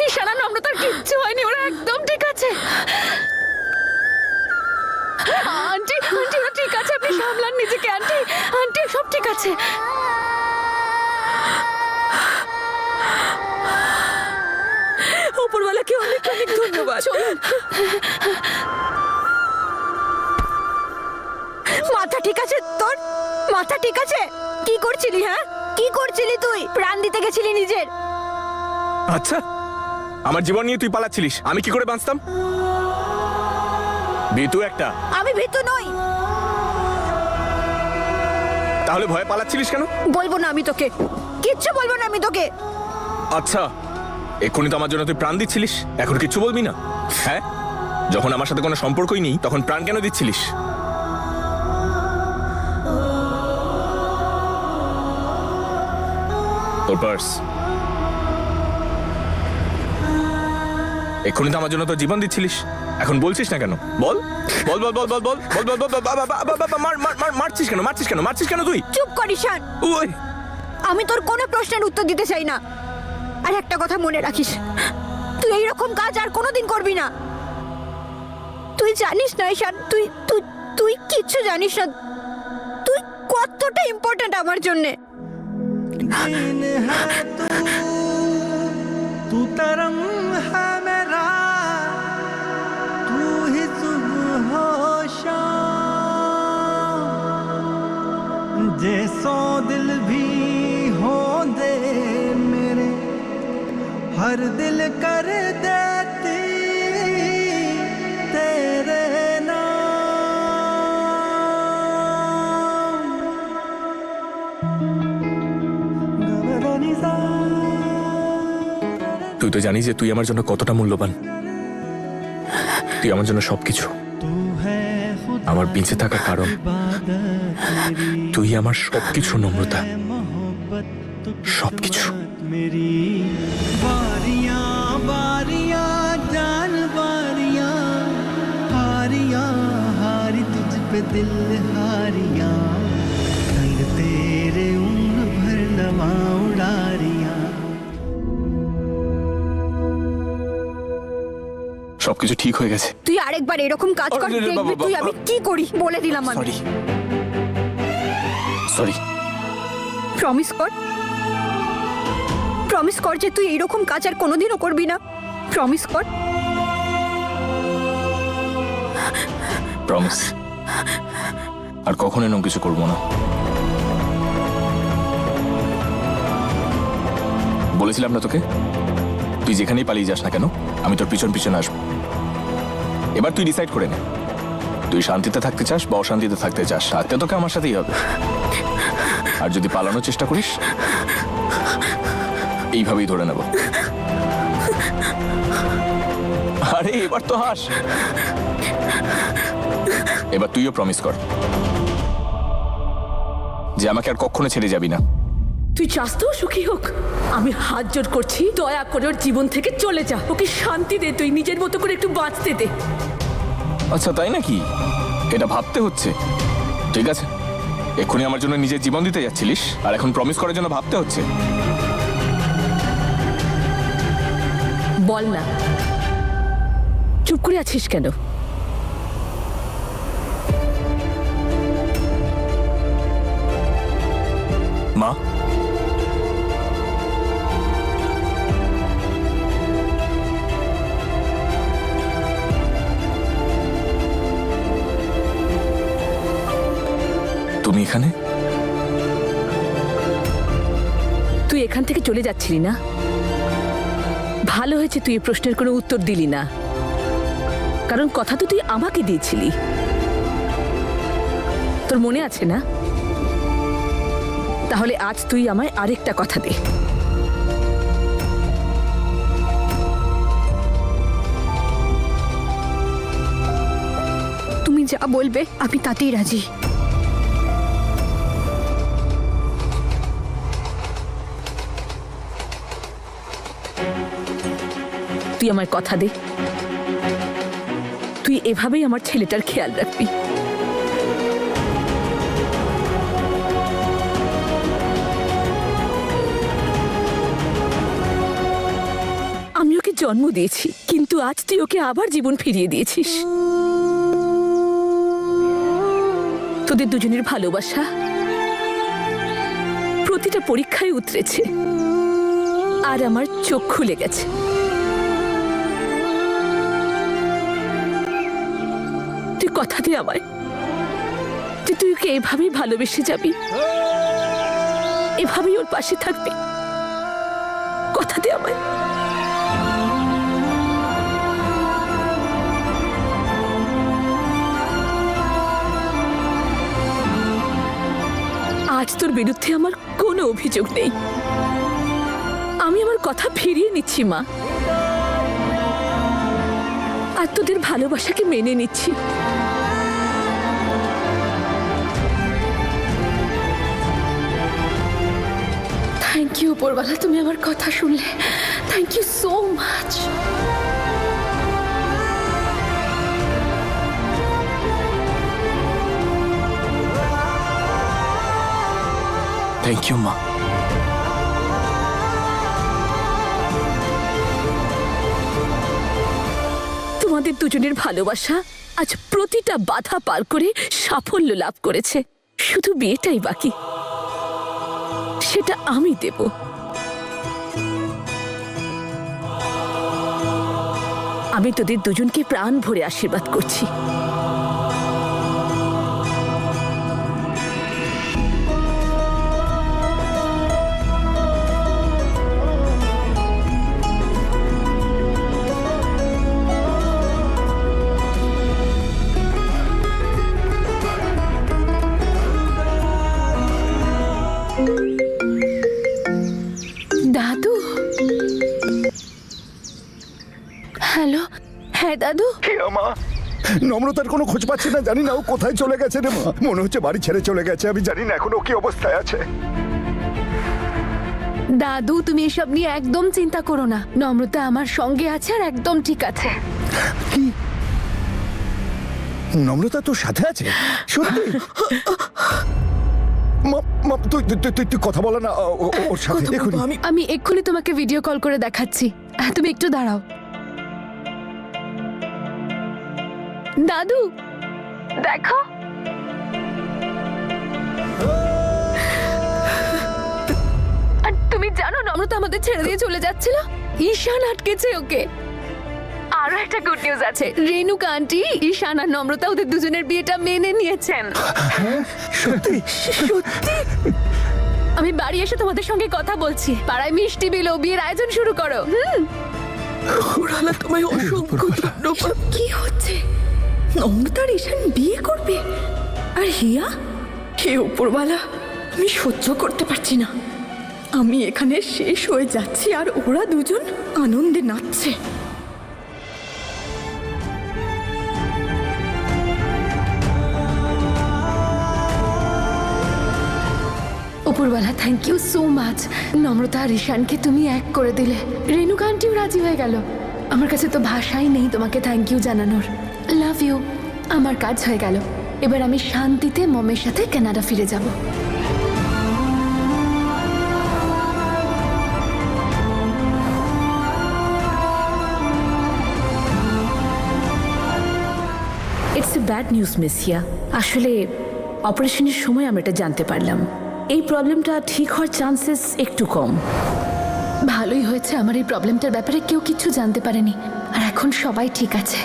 Speaker 3: ঈশান আর নম্রতার কিচ্ছু হয়নি, ওরা একদম ঠিক আছে। আন্টি ওরা ঠিক আছে, আপনি সামলান নিজেকে। আন্টি সব ঠিক আছে।
Speaker 7: উপরওয়ালাকে অনেক অনেক ধন্যবাদ।
Speaker 2: মাথা ঠিক আছে তোর? মাথা ঠিক আছে? কি করছিলি? হ্যাঁ, কি করছিলি তুই? প্রাণ দিতে গেছিলি নিজের।
Speaker 1: আচ্ছা, আমার জীবন নিয়ে তুই পালাচ্ছিলিস, আমি কি করে বাঁচতাম? ভীতু একটা।
Speaker 2: আমি ভীতু নই।
Speaker 1: তাহলে ভয়ে পালাচ্ছিলিস কেন?
Speaker 2: বলবো না আমি তোকে, কিচ্ছু বলবো না আমি তোকে।
Speaker 1: আচ্ছা, এক্ষুনি তো আমার জন্য তুই প্রাণ দিচ্ছিলিস, এখন কিচ্ছু বলবি না? হ্যাঁ, যখন আমার সাথে কোনো সম্পর্কই নেই তখন প্রাণ কেন দিচ্ছিলিস? তোর পার্স। এক্ষুনি তো আমার জন্য তোর জীবন দিচ্ছিলিস, এখন বলছিস না কেন? বল বল বল বল বল বল বল বল বল মারছিস কেন তুই?
Speaker 2: চুপ কর ঈশান।
Speaker 1: ওই,
Speaker 2: আমি তোর কোনো প্রশ্নের উত্তর দিতে চাই না। আর একটা কথা মনে রাখিস, তুই এইরকম কাজ আর কোনোদিন করবি না। তুই জানিস না ঈশান, তুই তুই কিচ্ছু জানিস না, তুই কতটা ইম্পর্ট্যান্ট আমার জন্যে।
Speaker 11: तू तरम है मेरा, तू ही सुबह हो शाम, जैसो दिल भी हो दे मेरे, हर दिल कर देती तेरे नाम। गबरानी सा
Speaker 1: তুই তো জানিস যে তুই আমার জন্য কতটা মূল্যবান। তুই আমার জন্য সবকিছু, আমার বেঁচে থাকার কারণ। তুই আমার সবকিছু নম্রতা, সবকিছু।
Speaker 11: मेरी बारियां बारियां जान बारियां, हारियां हारी तुझ पे दिल हारियां, संग तेरे उम्र भर नवा उड़ारियां।
Speaker 1: সবকিছু ঠিক হয়ে গেছে।
Speaker 2: তুই আরেকবার এরকম কাজ কর,
Speaker 1: আরে রে
Speaker 2: দেখবি
Speaker 1: বাবা,
Speaker 2: তুই
Speaker 1: বাবা।
Speaker 2: আমি কি করি বলে দিলাম আমি।
Speaker 1: Sorry sorry.
Speaker 2: প্রমিস কর, প্রমিস কর যে তুই এরকম কাজ আর কোনোদিনও করবি না। প্রমিস কর।
Speaker 1: প্রমিস, আর কখনো এরকম কিছু করবো না। বলেছিলাম না তোকে, তুই যেখানেই পালিয়ে যাস না কেন আমি তোর পিছন পিছন আসবো। এবার তুই ডিসাইড করে নে, তুই শান্তিতে থাকতে চাস বা অশান্তিতে থাকতে চাস, থাকতে তোকে আমার সাথেই হবে। আর যদি পালানোর চেষ্টা করিস এইভাবেই ধরে নেব। আরে এবার তো হাস, এবার তুইও প্রমিস কর যে আমাকে আর কখনো ছেড়ে যাবি না।
Speaker 3: তুই চাস তো সুখী হোক? আমি হাত জোড় করছি, দয়া করে ওর জীবন থেকে চলে যা, ওকে শান্তি দে, তুই নিজের মতো করে একটু বাঁচতে দে।
Speaker 1: আচ্ছা তাই নাকি? এটা ভাবতে হচ্ছে। ঠিক আছে, এক্ষুনি আমার জন্য নিজের জীবন দিতে যাচ্ছিলিস আর এখন প্রমিস করার জন্য ভাবতে হচ্ছে।
Speaker 3: বল না, চুপ করে আছিস কেন?
Speaker 1: মা, তুমি এখানে?
Speaker 3: তুই এখান থেকে চলে যাচ্ছিলি না? ভালো হয়েছে তুই এই প্রশ্নের কোনো উত্তর দিলি না, কারণ কথা তো তুই আমাকে দিয়েছিলি। তোর মনে আছে না? তাহলে আজ তুই আমায় আরেকটা কথা দে।
Speaker 2: তুমি যা বলবে আমি তাতেই রাজি।
Speaker 3: তুই আমায় কথা দে, তুই এভাবেই আমার ছেলেটার খেয়াল রাখবি। আমি ওকে জন্ম দিয়েছি, কিন্তু আজ তুই ওকে আবার জীবন ফিরিয়ে দিয়েছিস। তোদের দুজনের ভালোবাসা প্রতিটা পরীক্ষায় উতরেছে, আর আমার চোখ খুলে গেছে। তুই কথা দে আমায় যে তুই ওকে এভাবেই ভালোবেসে যাবি, এভাবেই ওর পাশে থাকবি। কথা দে আমায়। আজ তোর বিরুদ্ধে আমার কোনো অভিযোগ নেই, আমি আমার কথা ফিরিয়ে নিচ্ছি মা, আর তোদের ভালোবাসাকে মেনে নিচ্ছি। থ্যাংক ইউ উপরওয়ালা, তুমি আমার কথা শুনলে। Thank you so much.
Speaker 1: Thank you মা।
Speaker 3: তোমাদের দুজনের ভালোবাসা আজ প্রতিটা বাধা পার করে সাফল্য লাভ করেছে। শুধু বিয়েটাই বাকি, সেটা আমি দেব। আমি তোদের দুজনকে প্রাণ ভরে আশীর্বাদ করছি। দাদু, হ্যালো। হ্যাঁ দাদু।
Speaker 5: নম্রতার কোনো খোঁজ পাচ্ছি না, জানি না ও কোথায় চলে গেছে রে মা। মনে হচ্ছে বাড়ি ছেড়ে চলে গেছে। আমি জানি না এখন ও কি অবস্থায় আছে।
Speaker 3: দাদু, তুমি এসব নিয়ে একদম চিন্তা করো না। নম্রতা আমার সঙ্গে আছে আর একদম ঠিক আছে।
Speaker 5: কি নম্রতা তোর সাথে আছে? সত্যি? তুই কথা বলা না ওর সাথে এখনই।
Speaker 3: আমি এক্ষুনি তোমাকে ভিডিও কল করে দেখাচ্ছি। তুমি একটু দাঁড়াও। দাদু দেখো, আর তুমি জানো নম্রতা আমাদের ছেড়ে দিয়ে চলে যাচ্ছিল। ঈশান আটকেছে ওকে। আরো একটা গুড নিউজ আছে, রেণুকা আন্টি ঈশান আর নম্রতা ওদের দুজনের বিয়েটা মেনে নিয়েছেন।
Speaker 5: সত্যি?
Speaker 3: সত্যি? আমি বাড়ি এসে তোমাদের সঙ্গে কথা বলছি। পাড়ায় মিষ্টি বিলো, বিয়ের আয়োজন শুরু করো।
Speaker 7: ওরালা তোমায় অসংখ্য ধন্যবাদ।
Speaker 2: কি হচ্ছে? নম্রতার ঈশান বিয়ে করবে আর হিয়া?
Speaker 7: হে উপরওয়ালা, আমি সহ্য করতে পারছি না। আমি এখানে শেষ হয়ে যাচ্ছি আর ওরা দুজন আনন্দে নাচছে।
Speaker 3: উপরওয়ালা, থ্যাংক ইউ সো মাচ। নম্রতা আর ঈশানকে তুমি এক করে দিলে। রেণুকা আন্টিও রাজি হয়ে গেল। আমার কাছে তো ভাষাই নেই তোমাকে থ্যাংক ইউ জানানোর। Love you. আমার কাজ হয়ে গেল। এবার আমি শান্তিতে মমের সাথে কানাডা ফিরে যাব।
Speaker 12: It's a bad news miss Hiya. আসলে অপারেশনের সময় আমরা এটা জানতে পারলাম। এই প্রবলেমটা ঠিক হওয়ার চান্সেস একটু কম।
Speaker 3: ভালোই হয়েছে, আমার এই প্রবলেমটার ব্যাপারে কেউ কিছু জানতে পারেনি। আর এখন সবাই ঠিক আছে।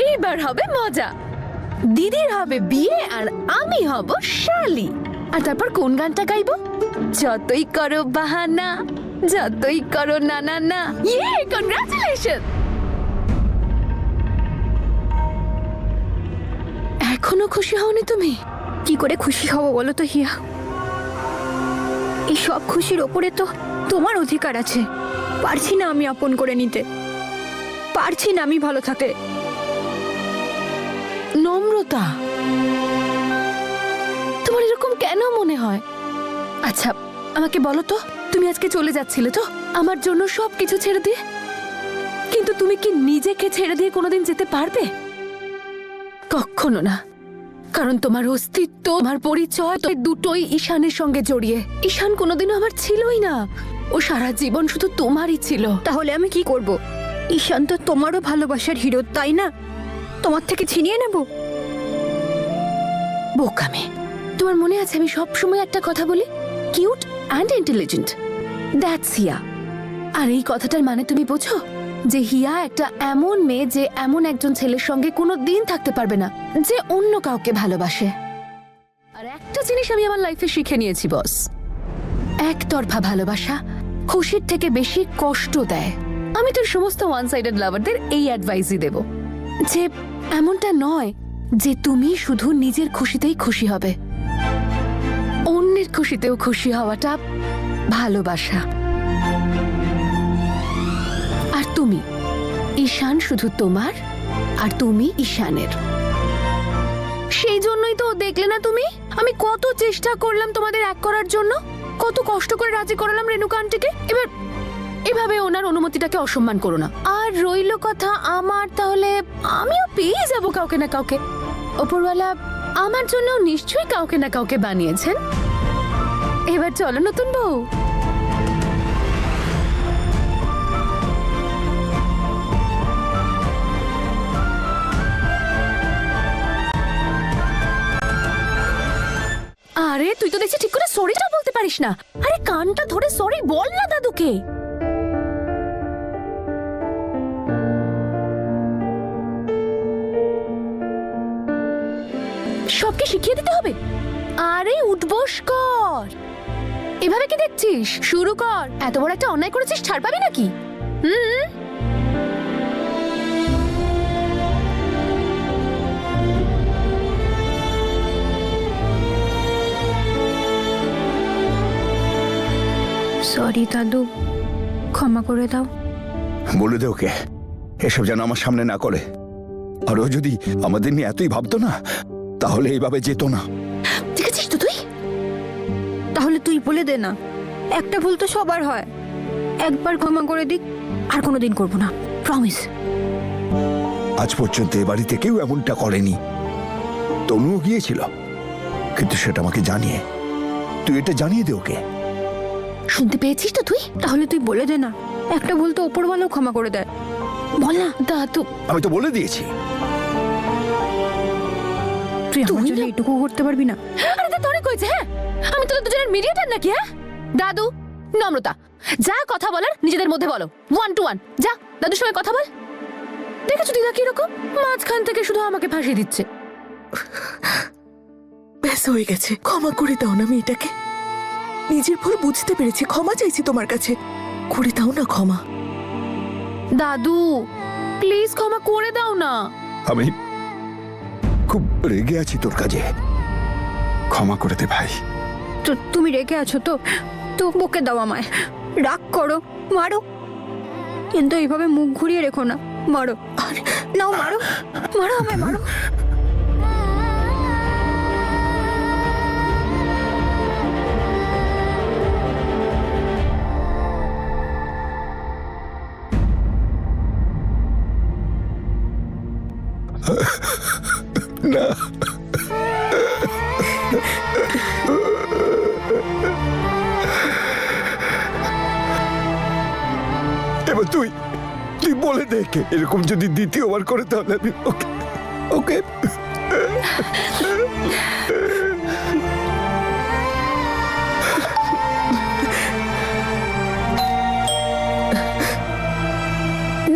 Speaker 3: এইবার হবে মজা। দিদির হবে বিয়ে আর আমি হব শালি। আর তারপর কোন গানটা গাইবো? যতই করো বাহানা, যতই করো না না না। ইয়ে, কনগ্রাচুলেশন। এখনো খুশি হওনি তুমি?
Speaker 2: কি করে খুশি হব বলো তো হিয়া? এই সব খুশির ওপরে তো তোমার অধিকার আছে। পারছি না আমি আপন করে নিতে, পারছি না আমি ভালো থাকতে।
Speaker 3: নম্রতা, তোমার এরকম কেন মনে হয়? আচ্ছা আমাকে বলো তো, তুমি আজকে চলে যাচ্ছিলে তো আমার জন্য সবকিছু ছেড়ে দিয়ে? কিন্তু তুমি কি নিজেকে ছেড়ে দিয়ে কোনোদিন যেতে পারবে? কখনো না। কারণ তোমার অস্তিত্ব, তোমার পরিচয় দুটোই ঈশানের সঙ্গে জড়িয়ে। ঈশান কোনোদিনও আমার ছিলই না। ও সারা জীবন শুধু তোমারই ছিল।
Speaker 2: তাহলে আমি কি করব? ঈশান তো তোমারও ভালোবাসার হিরো, তাই না? তোমার থেকে ছিনিয়ে নেব?
Speaker 3: বোকামে। তোমার মনে আছে আমি সব সময় একটা কথা বলি, কিউট অ্যান্ড ইন্টেলিজেন্ট, দ্যাটস হিয়া। আর এই কথাটার মানে তুমি বোঝো যে হিয়া একটা এমন মেয়ে যে এমন একজন ছেলের সঙ্গে কোনো দিন থাকতে পারবে না যে অন্য কাউকে ভালোবাসে। আর একটা জিনিস আমি আমার লাইফে শিখে নিয়েছি বস, একতরফা ভালোবাসা খুশির থেকে বেশি কষ্ট দেয়। আমি তোর সমস্ত ওয়ান সাইডেড লাভারদের এই অ্যাডভাইসই দেব যে এমনটা নয় যে তুমি শুধু নিজের খুশিতেই খুশি হবে, অন্যের খুশিতেও খুশি হওয়াটা ভালোবাসা। আর তুমি, ঈশান শুধু তোমার আর তুমি ঈশানের। সেই জন্যই তো দেখলে না তুমি, আমি কত চেষ্টা করলাম তোমাদের এক করার জন্য, কত কষ্ট করে রাজি করালাম রেণুকা আন্টিকে। এভাবে ওনার অনুমতিটাকে অসম্মান করো না। আর রইলো কথা আমার, তাহলে আমিও পেয়ে যাব কাউকে না কাউকে। ওপরওয়ালা আমার জন্য নিশ্চয়ই কাউকে না কাউকে বানিয়েছেন। এবার চলো নতুন বউ। আরে তুই তো দেখছি ঠিক করে সরিটা বলতে পারিস না। আরে কানটা ধরে সরি বল না দাদুকে। সবকে শিখিয়ে দিতে হবে? আরে উঠবোস কর। এভাবে কি দেখছিস? শুরু কর। এত বড় একটা অন্যায় করেছিস, ছাড় পাবি নাকি?
Speaker 2: সরি দাদু, ক্ষমা করে দাও।
Speaker 5: বলে দে ওকে এসব যেন আমার সামনে না করে। আর ও যদি আমাদের নিয়ে এতই ভাবতো না, তাহলে এইভাবে যেত না।
Speaker 3: ঠিক আছিস তো তুই?
Speaker 2: তাহলে তুই বলে দে না, একটা ভুল তো সবার হয়। একবার ক্ষমা করে দিক, আর কোনোদিন করবো না, প্রমিস।
Speaker 5: আজ পর্যন্ত এ বাড়িতে কেউ এমনটা করেনি। তনুও গিয়েছিল, কিন্তু সেটা আমাকে জানিয়ে। তুই এটা জানিয়ে দে ওকে।
Speaker 3: শুনতে পেয়েছিস তো তুই?
Speaker 2: তাহলে তুই বলে দে না, একটা ভুল তো ওপরওয়ালাও ক্ষমা করে দেয়। বল না
Speaker 3: দাদু।
Speaker 5: আমি তো বলে দিয়েছি।
Speaker 2: তুই আমার জন্য এটুকু করতে পারবি না?
Speaker 3: আরে দাদু অনেক হয়েছে। হ্যাঁ, আমি তোদের দুজনের মিডিয়েটার নাকি? হ্যাঁ দাদু, নম্রতা, যা কথা বলার নিজেদের মধ্যে বলো, 1 to 1। যা দাদুর সঙ্গে কথা বল। দেখেছো দিদা কিরকম মাঝখান থেকে শুধু আমাকে ফাঁসিয়ে দিচ্ছে।
Speaker 7: ব্যাস হয়ে গেছে, ক্ষমা করে দাও না মেয়েটাকে। নিজের ভুল বুঝতে পেরেছি, ক্ষমা চাইছি তোমার কাছে, করে দাও না ক্ষমা।
Speaker 3: দাদু প্লিজ ক্ষমা করে দাও না।
Speaker 5: আমি খুব রেগে আছি তোর কাজে, ক্ষমা করে দে ভাই।
Speaker 2: তো তুমি রেগে আছো তো তো বকে দাও আমায়, রাগ করো, মারো, কিন্তু এইভাবে মুখ ঘুরিয়ে রেখো না। মারো, নাও মারো, মারো আমায়, মারো।
Speaker 5: না, এবার তুই বলে দে, এরকম যদি দ্বিতীয়বার করে তাহলে আমি ওকে ওকে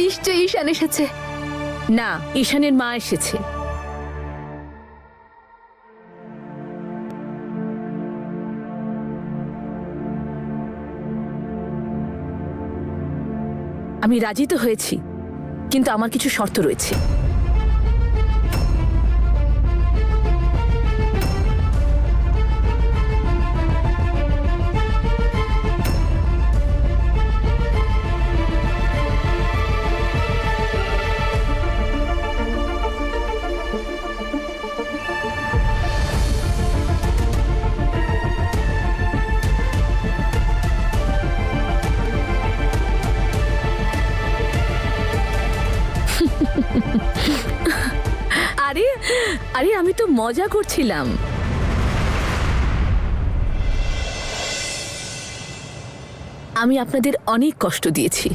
Speaker 3: নিশ্চয়ই ঈশান এসেছে।
Speaker 12: না, ঈশানের মা এসেছে। আমি রাজি তো হয়েছি, কিন্তু আমার কিছু শর্ত রয়েছে। আরে আরে আমি তো মজা করছিলাম। আমি আপনাদের অনেক কষ্ট দিয়েছি,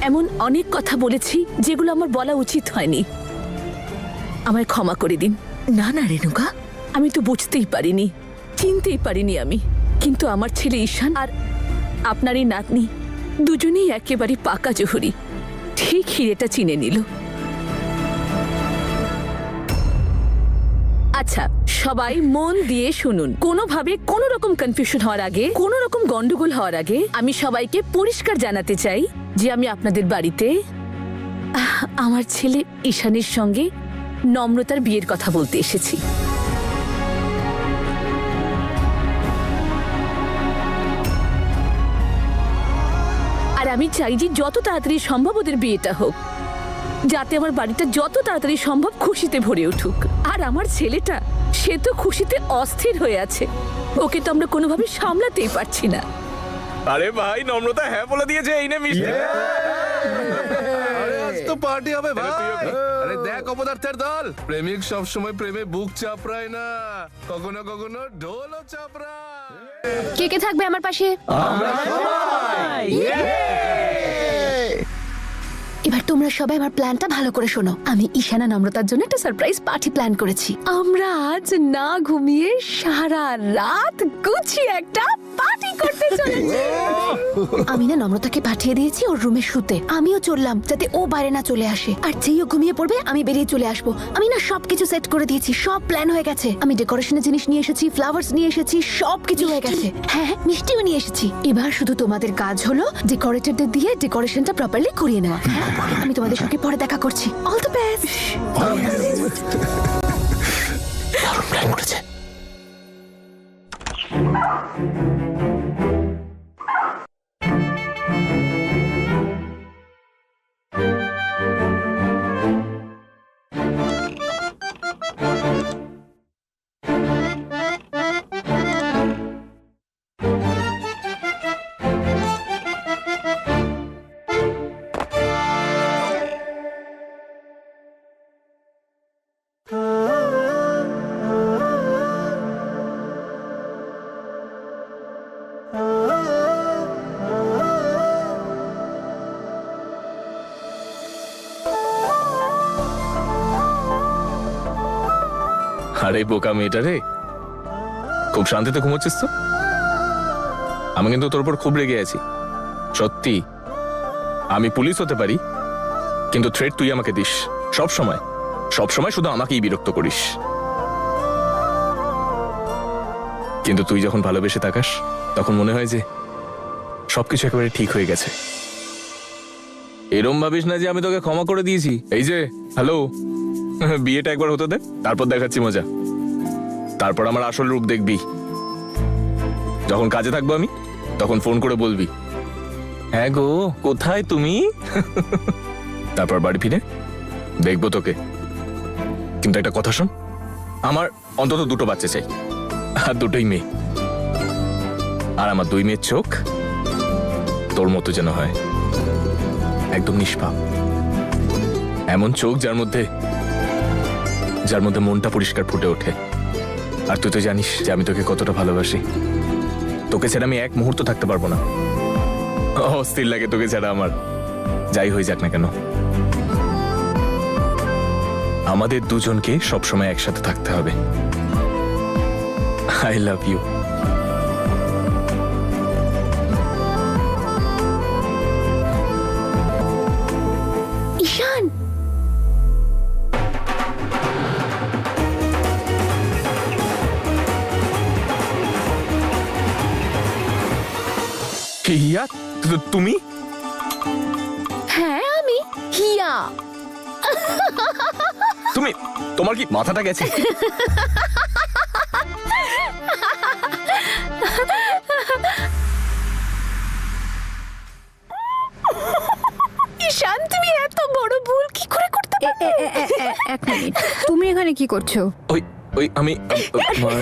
Speaker 12: এমন অনেক কথা বলেছি যেগুলো আমার বলা উচিত হয়নি। আমায় ক্ষমা করে দিন।
Speaker 7: না না রেণুকা,
Speaker 12: আমি তো বুঝতেই পারিনি, চিনতেই পারিনি আমি। কিন্তু আমার ছেলে ঈশান আর আপনার এই নাতনি দুজনেই একেবারে পাকা জহুরি, ঠিক হিরেটা চিনে নিল। আচ্ছা সবাই মন দিয়ে শুনুন, কোনোভাবে কোনো রকম কনফিউশন হওয়ার আগে, কোনো রকম গন্ডগোল হওয়ার আগে আমি সবাইকে পরিষ্কার জানাতে চাই যে আমি আপনাদের বাড়িতে আমার ছেলে ঈশানের সঙ্গে নম্রতার বিয়ের কথা বলতে এসেছি। আর আমি চাই যে যত তাড়াতাড়ি সম্ভব ওদের বিয়েটা হোক, যাতে আমার বাড়িটা যত তাড়াতাড়ি সম্ভব খুশিতে ভরে উঠুক। আর আমার ছেলেটা, সে তো খুশিতে অস্থির হয়ে আছে, ওকে তো আমরা কোনোভাবে সামলাতেই পারছি না।
Speaker 1: আরে ভাই নম্রতা হ্যাঁ বলে দিয়েছে, এই নে মিষ্টি।
Speaker 9: আরে আজ তো পার্টি হবে ভাই।
Speaker 1: তুইও খা।
Speaker 9: আরে দেখ অপদার্থের দল, প্রেমিক সব সময় প্রেমে বুক চাপড়ায় না, কখনো কখনো ঢোলও চাপড়ায়।
Speaker 2: কে কে থাকবে আমার পাশে? এবার তোমরা সবাই আমার প্ল্যানটা ভালো করে শোনো। আমি ঈশানা নম্রতার জন্য একটা সারপ্রাইজ পার্টি প্ল্যান করেছি। আমরা আজ না ঘুমিয়ে সারা রাত গুছিয়ে একটা পার্টি করতে চলেছি। আমি না নম্রতাকে পাঠিয়ে দিয়েছি ওর রুমে শুতে। আমিও চললাম যাতে ও বাইরে না চলে আসে, আর যেই ও ঘুমিয়ে পড়বে আমি বেরিয়ে চলে আসবো। আমি না সবকিছু সেট করে দিয়েছি, সব প্ল্যান হয়ে গেছে। আমি ডেকোরেশনের জিনিস নিয়ে এসেছি, ফ্লাওয়ার্স নিয়ে এসেছি, সবকিছু হয়ে গেছে। হ্যাঁ হ্যাঁ, মিষ্টিও নিয়ে এসেছি। এবার শুধু তোমাদের কাজ হলো ডেকোরেটরদের দিয়ে ডেকোরেশনটা প্রপারলি করিয়ে নেওয়া। হ্যাঁ, আমি তোমাদের সঙ্গে পরে দেখা করছি। All the best.
Speaker 1: দারুণ প্ল্যান করেছে। আরে বোকা মেয়েটা রে, খুব শান্তিতে ঘুমোচ্ছিস তো? আমি কিন্তু তোর উপর খুব রেগে আছি, সত্যি। আমি পুলিশ হতে পারি, কিন্তু থ্রেট তুই আমাকে দিস সব সময়, সব সময় শুধু আমাকেই বিরক্ত করিস। কিন্তু তুই যখন ভালোবেসে তাকাস তখন মনে হয় যে সবকিছু একেবারে ঠিক হয়ে গেছে। এরম ভাবিস না যে আমি তোকে ক্ষমা করে দিয়েছি। এই যে হ্যালো, বিয়েটা একবার হতে দে, তারপর দেখাচ্ছি মজা। তারপর আমার আসল রূপ দেখবি। যখন কাজে থাকবো আমি, তখন ফোন করে বলবি, হ্যাঁ গো কোথায় তুমি? তারপর বাড়ি ফিরে দেখবো তোকে। কিন্তু একটা কথা শোন, আমার অন্তত 2টো বাচ্চা চাই, আর 2টোই মেয়ে। আর আমার 2 মেয়ের চোখ তোর মতো যেন হয়, একদম নিষ্পাপ। এমন চোখ যার মধ্যে মনটা পরিষ্কার ফুটে ওঠে। আর তুই তো জানিস যে আমি তোকে কতটা ভালোবাসি। তোকে ছাড়া আমি এক মুহূর্ত থাকতে পারবো না। অস্থির লাগে তোকে ছাড়া আমার, যাই হয়ে যাক না কেন। আমাদের দুজনকে সবসময় একসাথে থাকতে হবে। I love you.
Speaker 2: ঈশান,
Speaker 1: হিয়া, তুমি?
Speaker 2: হ্যাঁ আমি হিয়া।
Speaker 1: তুমি, তোমার কি মাথাটা গেছে?
Speaker 2: ঈশান, তুমি এত বড় ভুল কি করে করতে পারলে? এক মিনিট, তুমি এখানে কি করছো?
Speaker 1: আমি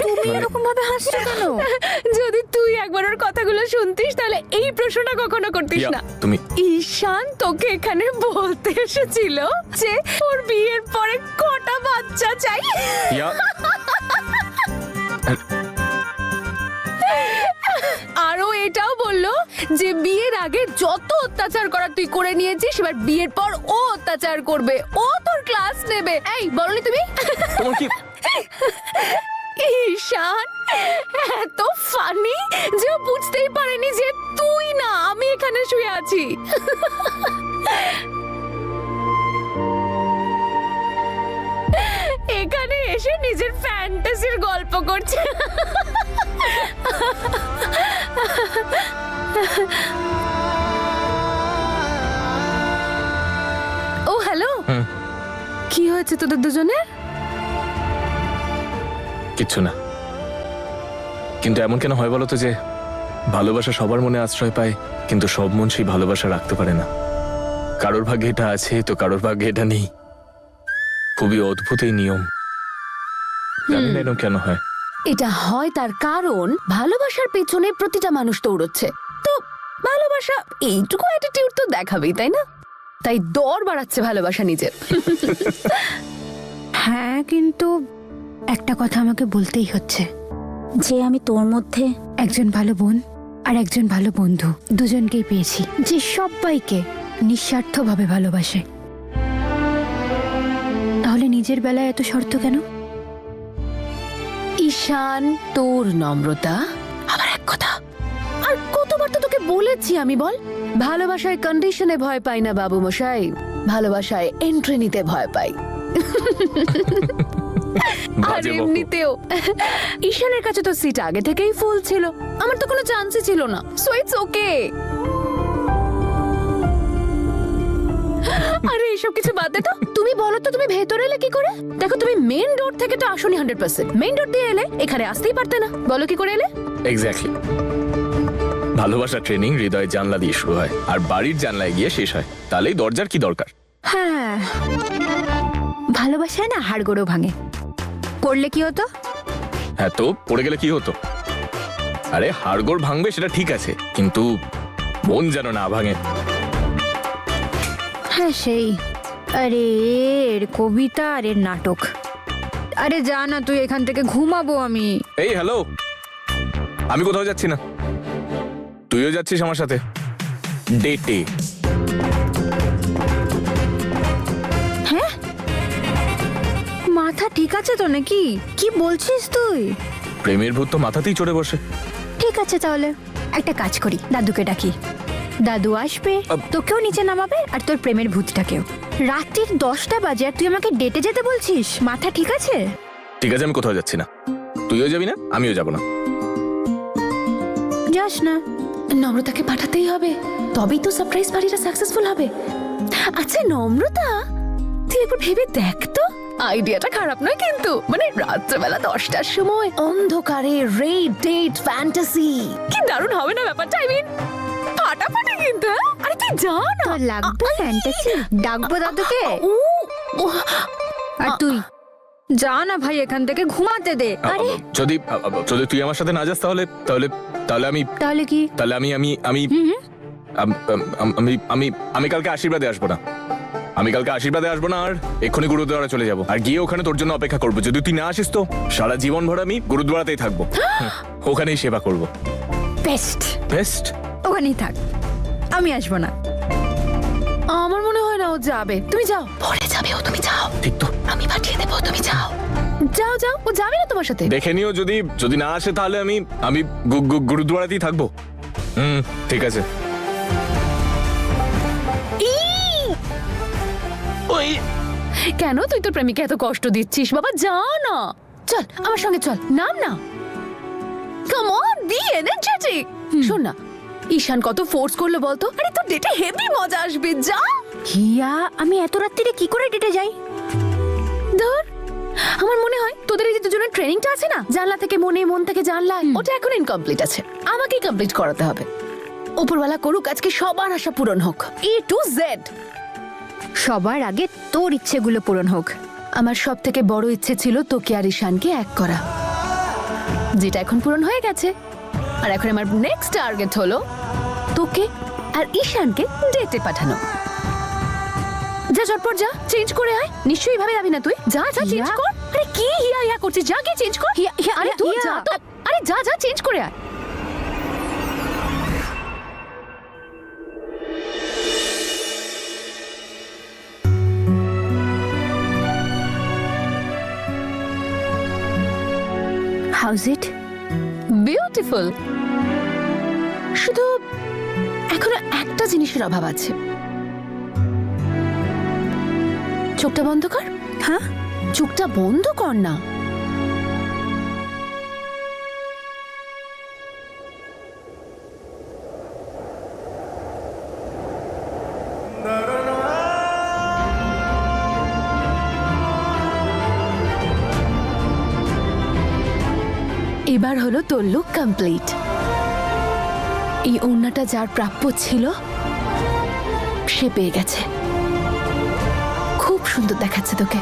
Speaker 2: তুমি এরকম ভাবে হাসছো কেন?
Speaker 3: যদি তুই একবার ওর কথাগুলো শুনতিস তাহলে এই প্রশ্নটা কখনো করতিস না।
Speaker 1: তুমি
Speaker 3: ঈশান তোকে এখানে বলতে এসেছিল যে ওর বিয়ের পরে কটা বাচ্চা চাই।
Speaker 1: হিয়া,
Speaker 3: আরো এটাও বললো যে বিয়ের আগে যত অত্যাচার করার তুই করে নিয়েছিস, এবার বিয়ের পর ও অত্যাচার করবে, ও তোর ক্লাস নেবে। এই বলনি তুমি?
Speaker 1: তোমার কি?
Speaker 3: ঈশান এত ফানি যে ও বুঝতেই পারেনি যে তুই না আমি এখানে শুয়ে আছি। এখানে এসে নিজের ফ্যান্টাসির গল্প করছে। ও হ্যালো, কি হয়েছে তোদের দুজনের?
Speaker 1: কিচ্ছু না, কিন্তু এমন কেন হয় বলতো যে ভালোবাসা সবার মনে আশ্রয় পায়, কিন্তু সব মন সেই ভালোবাসা রাখতে পারে না। কারোর ভাগ্যে এটা আছে তো কারোর ভাগ্যে এটা নেই। খুবই অদ্ভুত এই নিয়ম, জানি না এরকম কেন হয়।
Speaker 2: এটা হয় তার কারণ ভালোবাসার পেছনে প্রতিটা মানুষ দৌড়চ্ছে। তো
Speaker 3: ভালোবাসা এইটুকু অ্যাটিটিউড তো দেখাবেই, তাই না? তাই দর বাড়াচ্ছে ভালোবাসা নিজের।
Speaker 2: হ্যাঁ, কিন্তু একটা কথা আমাকে বলতেই হচ্ছে, যে আমি তোর মধ্যে একজন ভালো বোন আর একজন ভালো বন্ধু দুজনকেই পেয়েছি, যে সবাইকে নিঃস্বার্থভাবে ভালোবাসে। তাহলে নিজের বেলায় এত শর্ত কেন?
Speaker 3: ঈশান, তোর নম্রতা আবার এক কথা। আর কতবার তো তোকে বলেছি আমি, বল? ভালোবাসায় কন্ডিশনে ভয় পাই না বাবু মশাই, ভালোবাসায় এন্ট্রি নিতে ভয় পাই। আর এমনিতেও ঈশানের কাছে তো সিট আগে থেকেই ফুল ছিল, আমার তো কোনো চান্সই ছিল না। So it's okay. আরে এসব কিছু বাদ দে তো। তুমি বলো তো, তুমি ভেতরে এলে কি করে? দেখো, তুমি মেইন ডোর থেকে তো আসোনি 100%। মেইন ডোর দিয়ে এলে এখানে আসতেই পারতে না। বলো কি করে এলে?
Speaker 1: এক্স্যাক্টলি। ভালোবাসা ট্রেনিং হৃদয় জানলা দিয়ে শুরু হয় আর বাড়ির জানলায় গিয়ে শেষ হয়। তাহলেই দরজার কি দরকার?
Speaker 2: হ্যাঁ, ভালোবাসায় না হাড়গোড়ও ভাঙে। পড়লে কি হতো?
Speaker 1: হ্যাঁ, তো পড়ে গেলে কি হতো? আরে হাড়গোড় ভাঙবে সেটা ঠিক আছে, কিন্তু মন যেন না ভাঙে।
Speaker 2: হ্যাঁ সেই, আরে এর কবিতা আর এর নাটক। আরে যা না তুই এখান থেকে, ঘুমাবো আমি।
Speaker 1: এই হ্যালো, আমি কোথাও যাচ্ছি না, তুইও যাচ্ছিস আমার সাথে ডেটে।
Speaker 2: হ্যাঁ, মাথা ঠিক আছে তো নাকি? কি বলছিস তুই?
Speaker 1: প্রেমের ভূত তো মাথাতেই চড়ে বসে।
Speaker 2: ঠিক আছে, তাহলে একটা কাজ করি, দাদুকে ডাকি। দাদু আসবে, তোকেও নিচে নামাবে আর তোর প্রেমের ভূতটাকেও। রাত্রির 10টা বাজে আর তুই আমাকে ডেটে যেতে বলছিস? মাথা ঠিক আছে?
Speaker 1: ঠিক আছে, আমি কোথাও যাচ্ছি না, তুইও যাবি না, আমিও যাব না।
Speaker 2: যাস না।
Speaker 3: নম্রতাকে পাঠাতেই হবে, তবেই তো সারপ্রাইজ পার্টিটা সাকসেসফুল হবে। আচ্ছা নম্রতা, তুই একবার ভেবে দেখ তো, আইডিয়াটা খারাপ নয় কিন্তু। মানে রাত্রেবেলা 10টার সময় অন্ধকারে রেড ডেট ফ্যান্টাসি, কি দারুণ হবে না ব্যাপারটা? আই মিন ফাটাফাটি কিন্তু। আরে তুই যা না।
Speaker 2: তোর লাগবে ফ্যান্টাসি? ডাকবো দাদুকে। আর তুই যা না ভাই, এখান থেকে ঘুমাতে দে। আরে
Speaker 1: যদি যদি তুই আমার সাথে না যাস তাহলে তাহলে তাহলে আমি
Speaker 2: তাহলে কি?
Speaker 1: তাহলে আমি আমি আমি আমি আমি আমি কালকে আশীর্বাদে আসবো না। আমি কালকে আশীর্বাদে আসবো না, আর এক্ষুনি গুরুদ্বারা চলে যাব আর গিয়ে ওখানে তোর জন্য অপেক্ষা করবো। যদি তুই না আসিস তো সারা জীবন ভর আমি গুরুদ্বারাতেই থাকবো, ওখানেই সেবা করবো।
Speaker 2: বেস্ট
Speaker 1: বেস্ট,
Speaker 2: ওখানেই থাক, আমি আসবো না।
Speaker 3: আমার মনে হয় না ও যাবে। তুমি যাও, পরে যাবে ও, তুমি যাও।
Speaker 1: ঠিক তো,
Speaker 3: আমি পাঠিয়ে দেবো, তুমি যাও। যাও যাও, ও যাবে না তোমার সাথে।
Speaker 1: দেখে নিও, যদি যদি না আসে তাহলে আমি আমি গুরুদ্বারাতেই থাকবো। ঠিক আছে।
Speaker 3: কেন তুই তোর প্রেমিকা এত কষ্ট দিচ্ছিস? বাবা যা না, চল আমার সঙ্গে চল, নাম না। Come on, be energetic. শোন না, ঈশান কত ফোর্স করলো বলতো? আরে তোর ডেটে হেভি মজা আসবে, যা।
Speaker 2: হিয়া, আমি এত রাত্রিরে কি করে ডেটে যাই?
Speaker 3: ধর, আমার মনে হয় তোদের এই যে দুজনের ট্রেনিংটা আছে না, জানলা থেকে মনে, মন থেকে জানলা, ওটা এখন ইনকমপ্লিট আছে, আমাকেই কমপ্লিট করাতে হবে। উপরওয়ালা করুক আজকে সবার আশা পূরণ হোক, A to Z।
Speaker 2: সবার আগে তোর ইচ্ছেগুলো পূরণ হোক।
Speaker 3: আমার সব থেকে বড় ইচ্ছে ছিল তোকে আর ঈশানকে এক করা, যেটা এখন পূরণ হয়ে গেছে। আর এখন আমার নেক্সট টার্গেট হলো তোকে আর ঈশানকে ডেটে পাঠানো। যা চটপট যা, চেঞ্জ করে আয়। নিশ্চয়ই ভাবে যাবি না তুই, যা যা চেঞ্জ কর। আরে কি হিয়া হিয়া করছিস? যা গিয়ে চেঞ্জ কর। আরে তুই যা তো, আরে যা যা চেঞ্জ করে আয়।
Speaker 2: হাউজ ইট?
Speaker 3: বিউটিফুল। শুধু এখনো একটা জিনিসের অভাব আছে। চোখটা বন্ধ কর।
Speaker 2: হ্যাঁ,
Speaker 3: চোখটা বন্ধ কর না। এবার হলো তোর লুক কমপ্লিট। এই ওড়নাটা যার প্রাপ্য ছিল সে পেয়ে গেছে। খুব সুন্দর দেখাচ্ছে তোকে।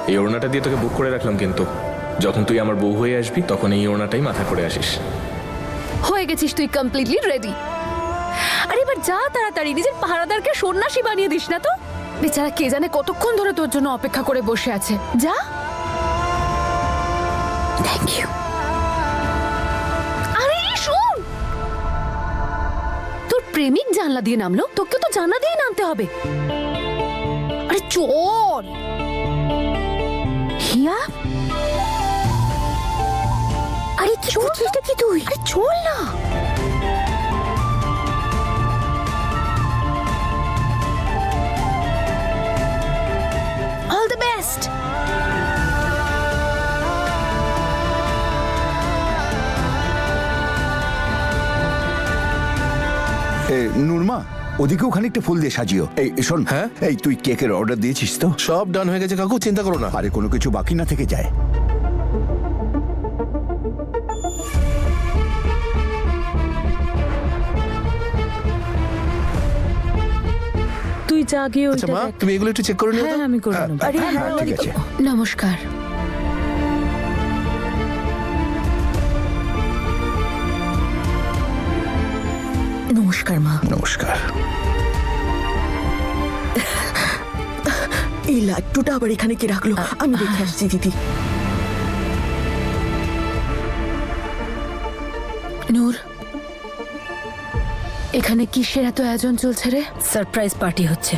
Speaker 1: এই ওড়নাটা দিয়ে তোকে বুক করে রাখলাম, কিন্তু যখন তুই আমার বউ হয়ে আসবি তখন এই ওড়নাটাই মাথা করে আসিস।
Speaker 3: হয়ে গেছিস তুই কমপ্লিটলি রেডি। আরে এবার যা তাড়াতাড়ি, নিজের পাহারাদারকে সন্ন্যাসী বানিয়ে দিস না তো। বেচারা কে জানে কতক্ষণ ধরে তোর জন্য অপেক্ষা করে বসে আছে। যা। Thank you. আরে শোন, তোর প্রেমিক জানলা দিয়ে নামলো, তোকে তো জানলা দিয়ে নামতে হবে। আরে চল। হিয়া, আরে কি করছিস কি তুই? আরে চল না। All the best.
Speaker 5: নুরমা, ওদিকেও খানিকটা ফুল দিয়ে সাজিও। এই শোন,
Speaker 9: হ্যাঁ?
Speaker 5: এই তুই কেকের অর্ডার দিয়েছিস তো?
Speaker 9: সব ডান হয়ে গেছে কাকু, চিন্তা করো না।
Speaker 5: আরে কোনো কিছু বাকি না থেকে যায়।
Speaker 12: তুই যা গিয়ে
Speaker 9: আচ্ছা
Speaker 12: ওইটা
Speaker 9: মা,
Speaker 12: দেখ।
Speaker 9: তুমি এগুলো একটু চেক করে নিও তো।
Speaker 12: হ্যাঁ আমি করে নেব।
Speaker 5: আরে হ্যাঁ, ঠিক আছে।
Speaker 3: নমস্কার।
Speaker 7: নমস্কার মা।
Speaker 5: নমস্কার।
Speaker 7: এই লাড্ডুটা আবার এখানে কে রাখলো? আমি দেখে আসছি দিদি।
Speaker 3: নূর, এখানে কিসের এত আয়োজন চলছে রে?
Speaker 2: সারপ্রাইজ পার্টি হচ্ছে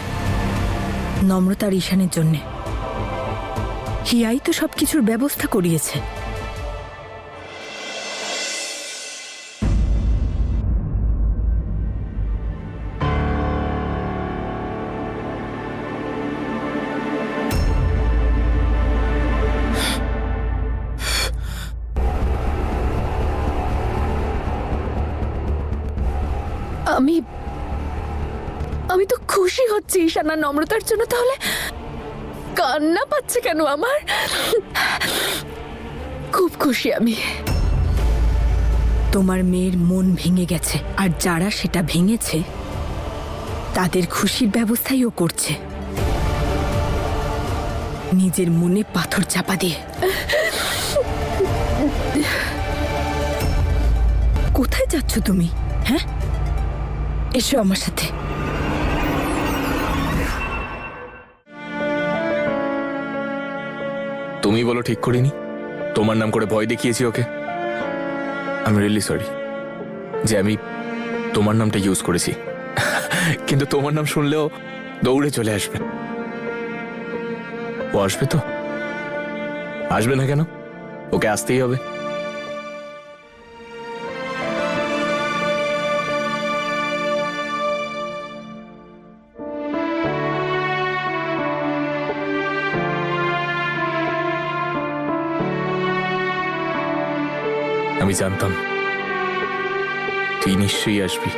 Speaker 2: নম্রতার ঈশানের জন্য। হিয়াই তো সবকিছুর ব্যবস্থা করিয়েছে।
Speaker 3: আমি তো খুশি হচ্ছি ঈশানা নম্রতার জন্য, তাহলে কান্না পাচ্ছে কেন আমার? খুব খুশি আমি।
Speaker 2: তোমার মেয়ের মন ভেঙে গেছে, আর যারা সেটা ভেঙেছে তাদের খুশির ব্যবস্থাই ও করছে, নিজের মনে পাথর চাপা দিয়ে। কোথায় যাচ্ছ তুমি? হ্যাঁ, এসো আমার সাথে।
Speaker 1: তুমি বলো ঠিক করিনি, তোমার নাম করে ভয় দেখিয়েছি ওকে। আমি রিয়েলি সরি যে আমি তোমার নামটা ইউজ করেছি, কিন্তু তোমার নাম শুনলেও দৌড়ে চলে আসবে। ও আসবে তো? আসবে না কেন? ওকে আসতেই হবে। আমি জানতাম তুই নিশ্চয়ই আসবি।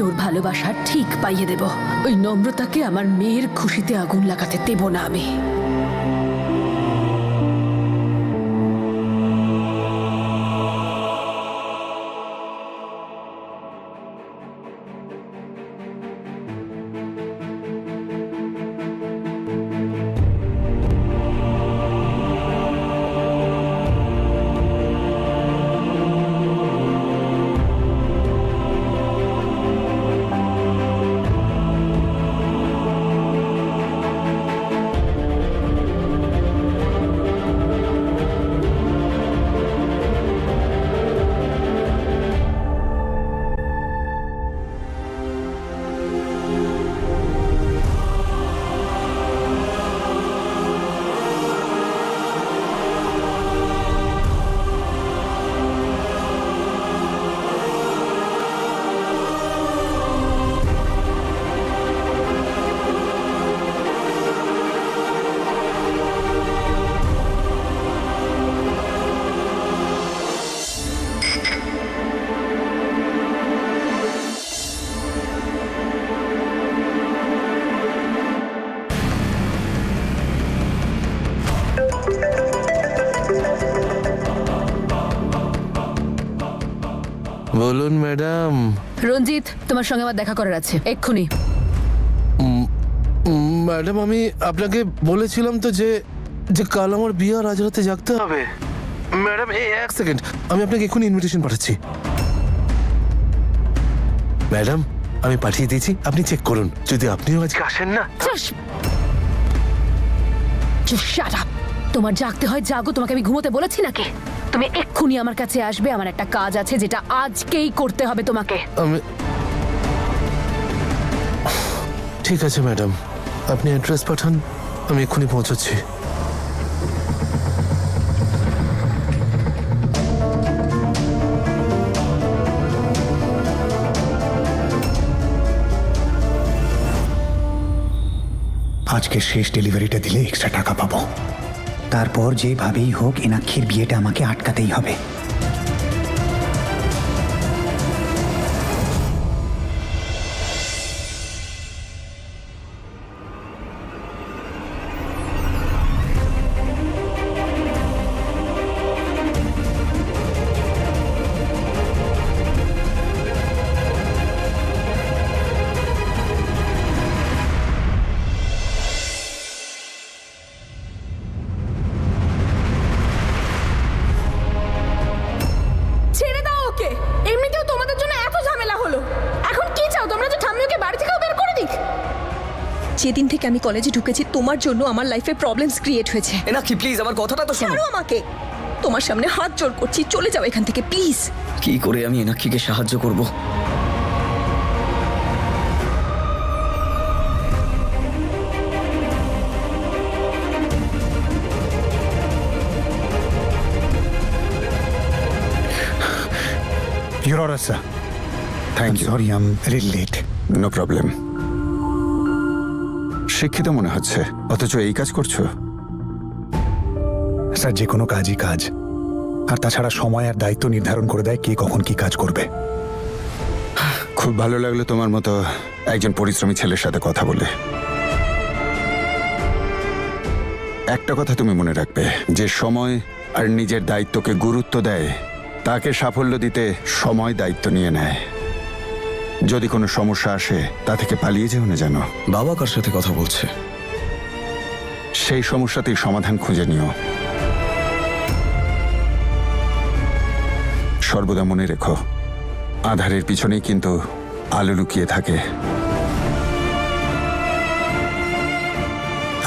Speaker 3: ওর ভালোবাসা ঠিক পাইয়ে দেব। ওই নম্রতাকে আমার মেয়ের খুশিতে আগুন লাগাতে দেব না আমি।
Speaker 9: বলুন ম্যাডাম।
Speaker 12: রঞ্জিত, তোমার সঙ্গে আমার দেখা করার আছে এক্ষুনি।
Speaker 9: ম্যাডাম আমি আপনাকে বলেছিলাম তো যে যে কাল আমার বিয়ে আর আজ রাতে জাগতে হবে। ম্যাডাম এই এক সেকেন্ড, আমি আপনাকে এক্ষুনি ইনভিটেশন পাঠাচ্ছি। ম্যাডাম আমি পাঠিয়ে দিয়েছি, আপনি চেক করুন। যদি আপনিও আজকে আসেন না।
Speaker 12: Shut up. তোমার জাগতে হয় জাগো, তোমাকে আমি ঘুমোতে বলেছি নাকি? তুমি এক্ষুনি আমার কাছে আসবে, আমার একটা কাজ আছে যেটা আজকেই করতে হবে তোমাকে।
Speaker 9: আমি ঠিক আছে ম্যাডাম, আপনি অ্যাড্রেস পাঠান, আমি এক্ষুনি পৌঁছচ্ছি।
Speaker 5: আজকে শেষ ডেলিভারিটা দিলে এক্সট্রা টাকা পাবো।
Speaker 11: তারপর যেভাবেই হোক এনাক্ষীর বিয়েটা আমাকে আটকাতেই হবে।
Speaker 3: ছেড়ে দাও ওকে। এমনিতেও তোমাদের জন্য এত ঝামেলা হলো, এখন কি চাও তোমরা? যে ঠাম্মি ওকে বাড়ি থেকেও বের করে দিক?
Speaker 2: যেদিন থেকে আমি কলেজে ঢুকেছি তোমার জন্য আমার লাইফে প্রবলেমস ক্রিয়েট হয়েছে।
Speaker 11: এনাক্ষী প্লিজ আমার কথাটা তো শোনো।
Speaker 2: ছাড়ো আমাকে, তোমার সামনে হাত জোড় করছি, চলে যাও এখান থেকে প্লিজ।
Speaker 11: কি করে আমি এনাক্ষীকে সাহায্য করব?
Speaker 5: Your Honor, sir. Thank you. Sorry, I'm a little late.
Speaker 6: No problem. শিক্ষিত মনে হচ্ছে, অথচ এই কাজ করছো।
Speaker 5: স্যার, যে কোনো কাজই কাজ, আর তাছাড়া সময় আর দায়িত্ব নির্ধারণ করে দেয় কে কখন কি কাজ করবে।
Speaker 6: খুব ভালো লাগলো তোমার মতো একজন পরিশ্রমী ছেলের সাথে কথা বলে। একটা কথা তুমি মনে রাখবে, যে সময় আর নিজের দায়িত্বকে গুরুত্ব দেয় তাকে সাফল্য দিতে সময় দায়িত্ব নিয়ে নেয়। যদি কোনো সমস্যা আসে তা থেকে পালিয়ে যেও না যেন।
Speaker 11: বাবা কার সাথে কথা বলছে?
Speaker 6: সেই সমস্যাতেই সমাধান খুঁজে নিও। সর্বদা মনে রেখো, আধারের পিছনেই কিন্তু আলো লুকিয়ে থাকে।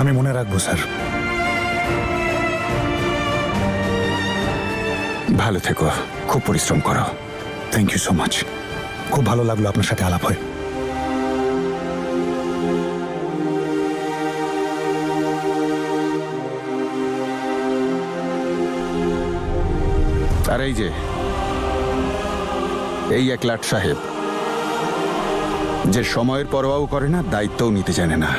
Speaker 5: আমি মনে রাখবো স্যার।
Speaker 6: ভালো থেকো, খুব পরিশ্রম করো।
Speaker 5: Thank you so much. খুব ভালো লাগলো আপনার সাথে আলাপ হয়।
Speaker 6: আর এই যে এই এক লাট সাহেব, যে সময়ের পরোয়াও করে না, দায়িত্বও নিতে জানে না।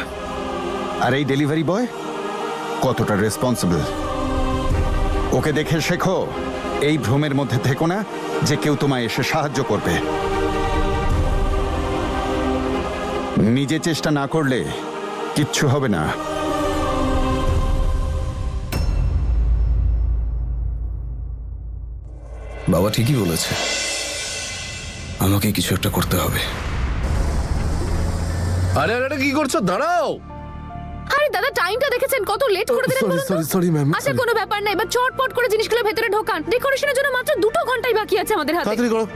Speaker 6: আর এই ডেলিভারি বয় কতটা রেসপন্সিবল, ওকে দেখে শেখো। এই ভ্রমের মধ্যে থেকো না যে কেউ তোমায় এসে সাহায্য করবে। নিজে চেষ্টা না করলে কিচ্ছু হবে না।
Speaker 11: বাবা ঠিকই বলেছে, আমাকে কিছু একটা করতে হবে।
Speaker 9: আরে আরে কি করছো? দাঁড়াও।
Speaker 12: আরে দাদা, টাইমটা দেখেছেন কত লেট করে দিলেন বলুন তো?
Speaker 9: Sorry ma'am.
Speaker 12: আচ্ছা কোনো ব্যাপার না, এবার চটপট করে জিনিসগুলো ভেতরে ঢোকান। ডেকোরেশনের জন্য মাত্র 2 ঘন্টাই বাকি আছে আমাদের হাতে।
Speaker 9: তাড়াতাড়ি করো।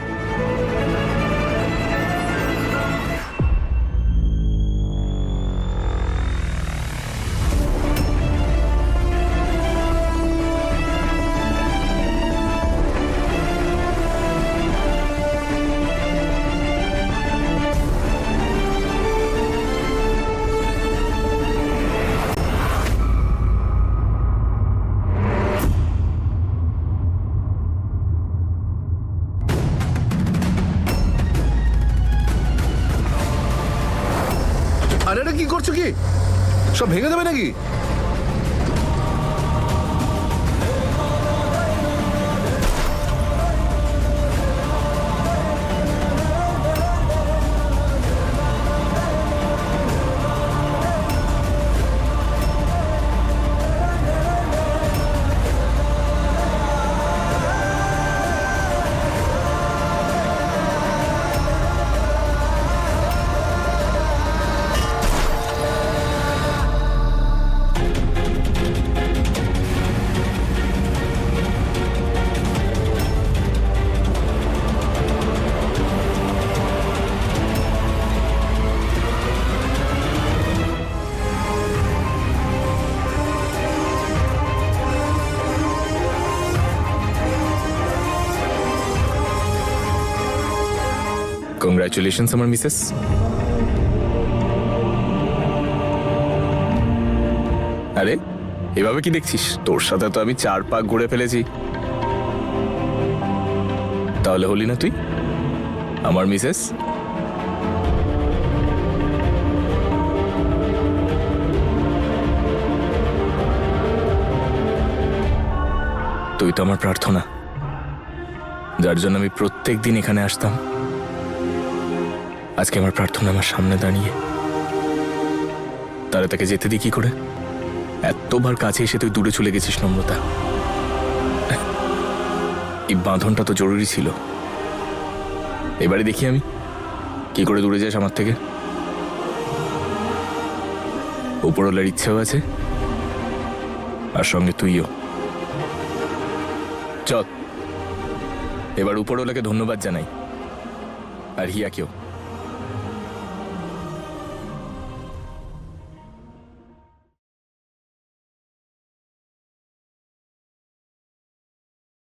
Speaker 9: আরে আরে কি করছো? কি সব ভেঙে দেবে নাকি?
Speaker 1: কংগ্রাচুলেশনস আমার মিসেস। আরে এভাবে কি দেখছিস? তোর সাথে তো আমি 4 পাক ঘুরে ফেলেছি, তাহলে হলি না তুই আমার মিসেস? তুই তো আমার প্রার্থনা, যার জন্য আমি প্রত্যেক দিন এখানে আসতাম। আজকে আমার প্রার্থনা আমার সামনে দাঁড়িয়ে, তারা তাকে যেতে দিই কি করে? এতবার কাছে এসে তুই দূরে চলে গেছিস নম্রতা। এই বাঁধনটা তো জরুরি ছিল। এবারে দেখি আমি কি করে দূরে যাস আমার থেকে। উপরওয়ালার ইচ্ছেও আছে, আর সঙ্গে তুইও। চল এবার উপরওয়ালাকে ধন্যবাদ জানাই, আর হিয়াকেও।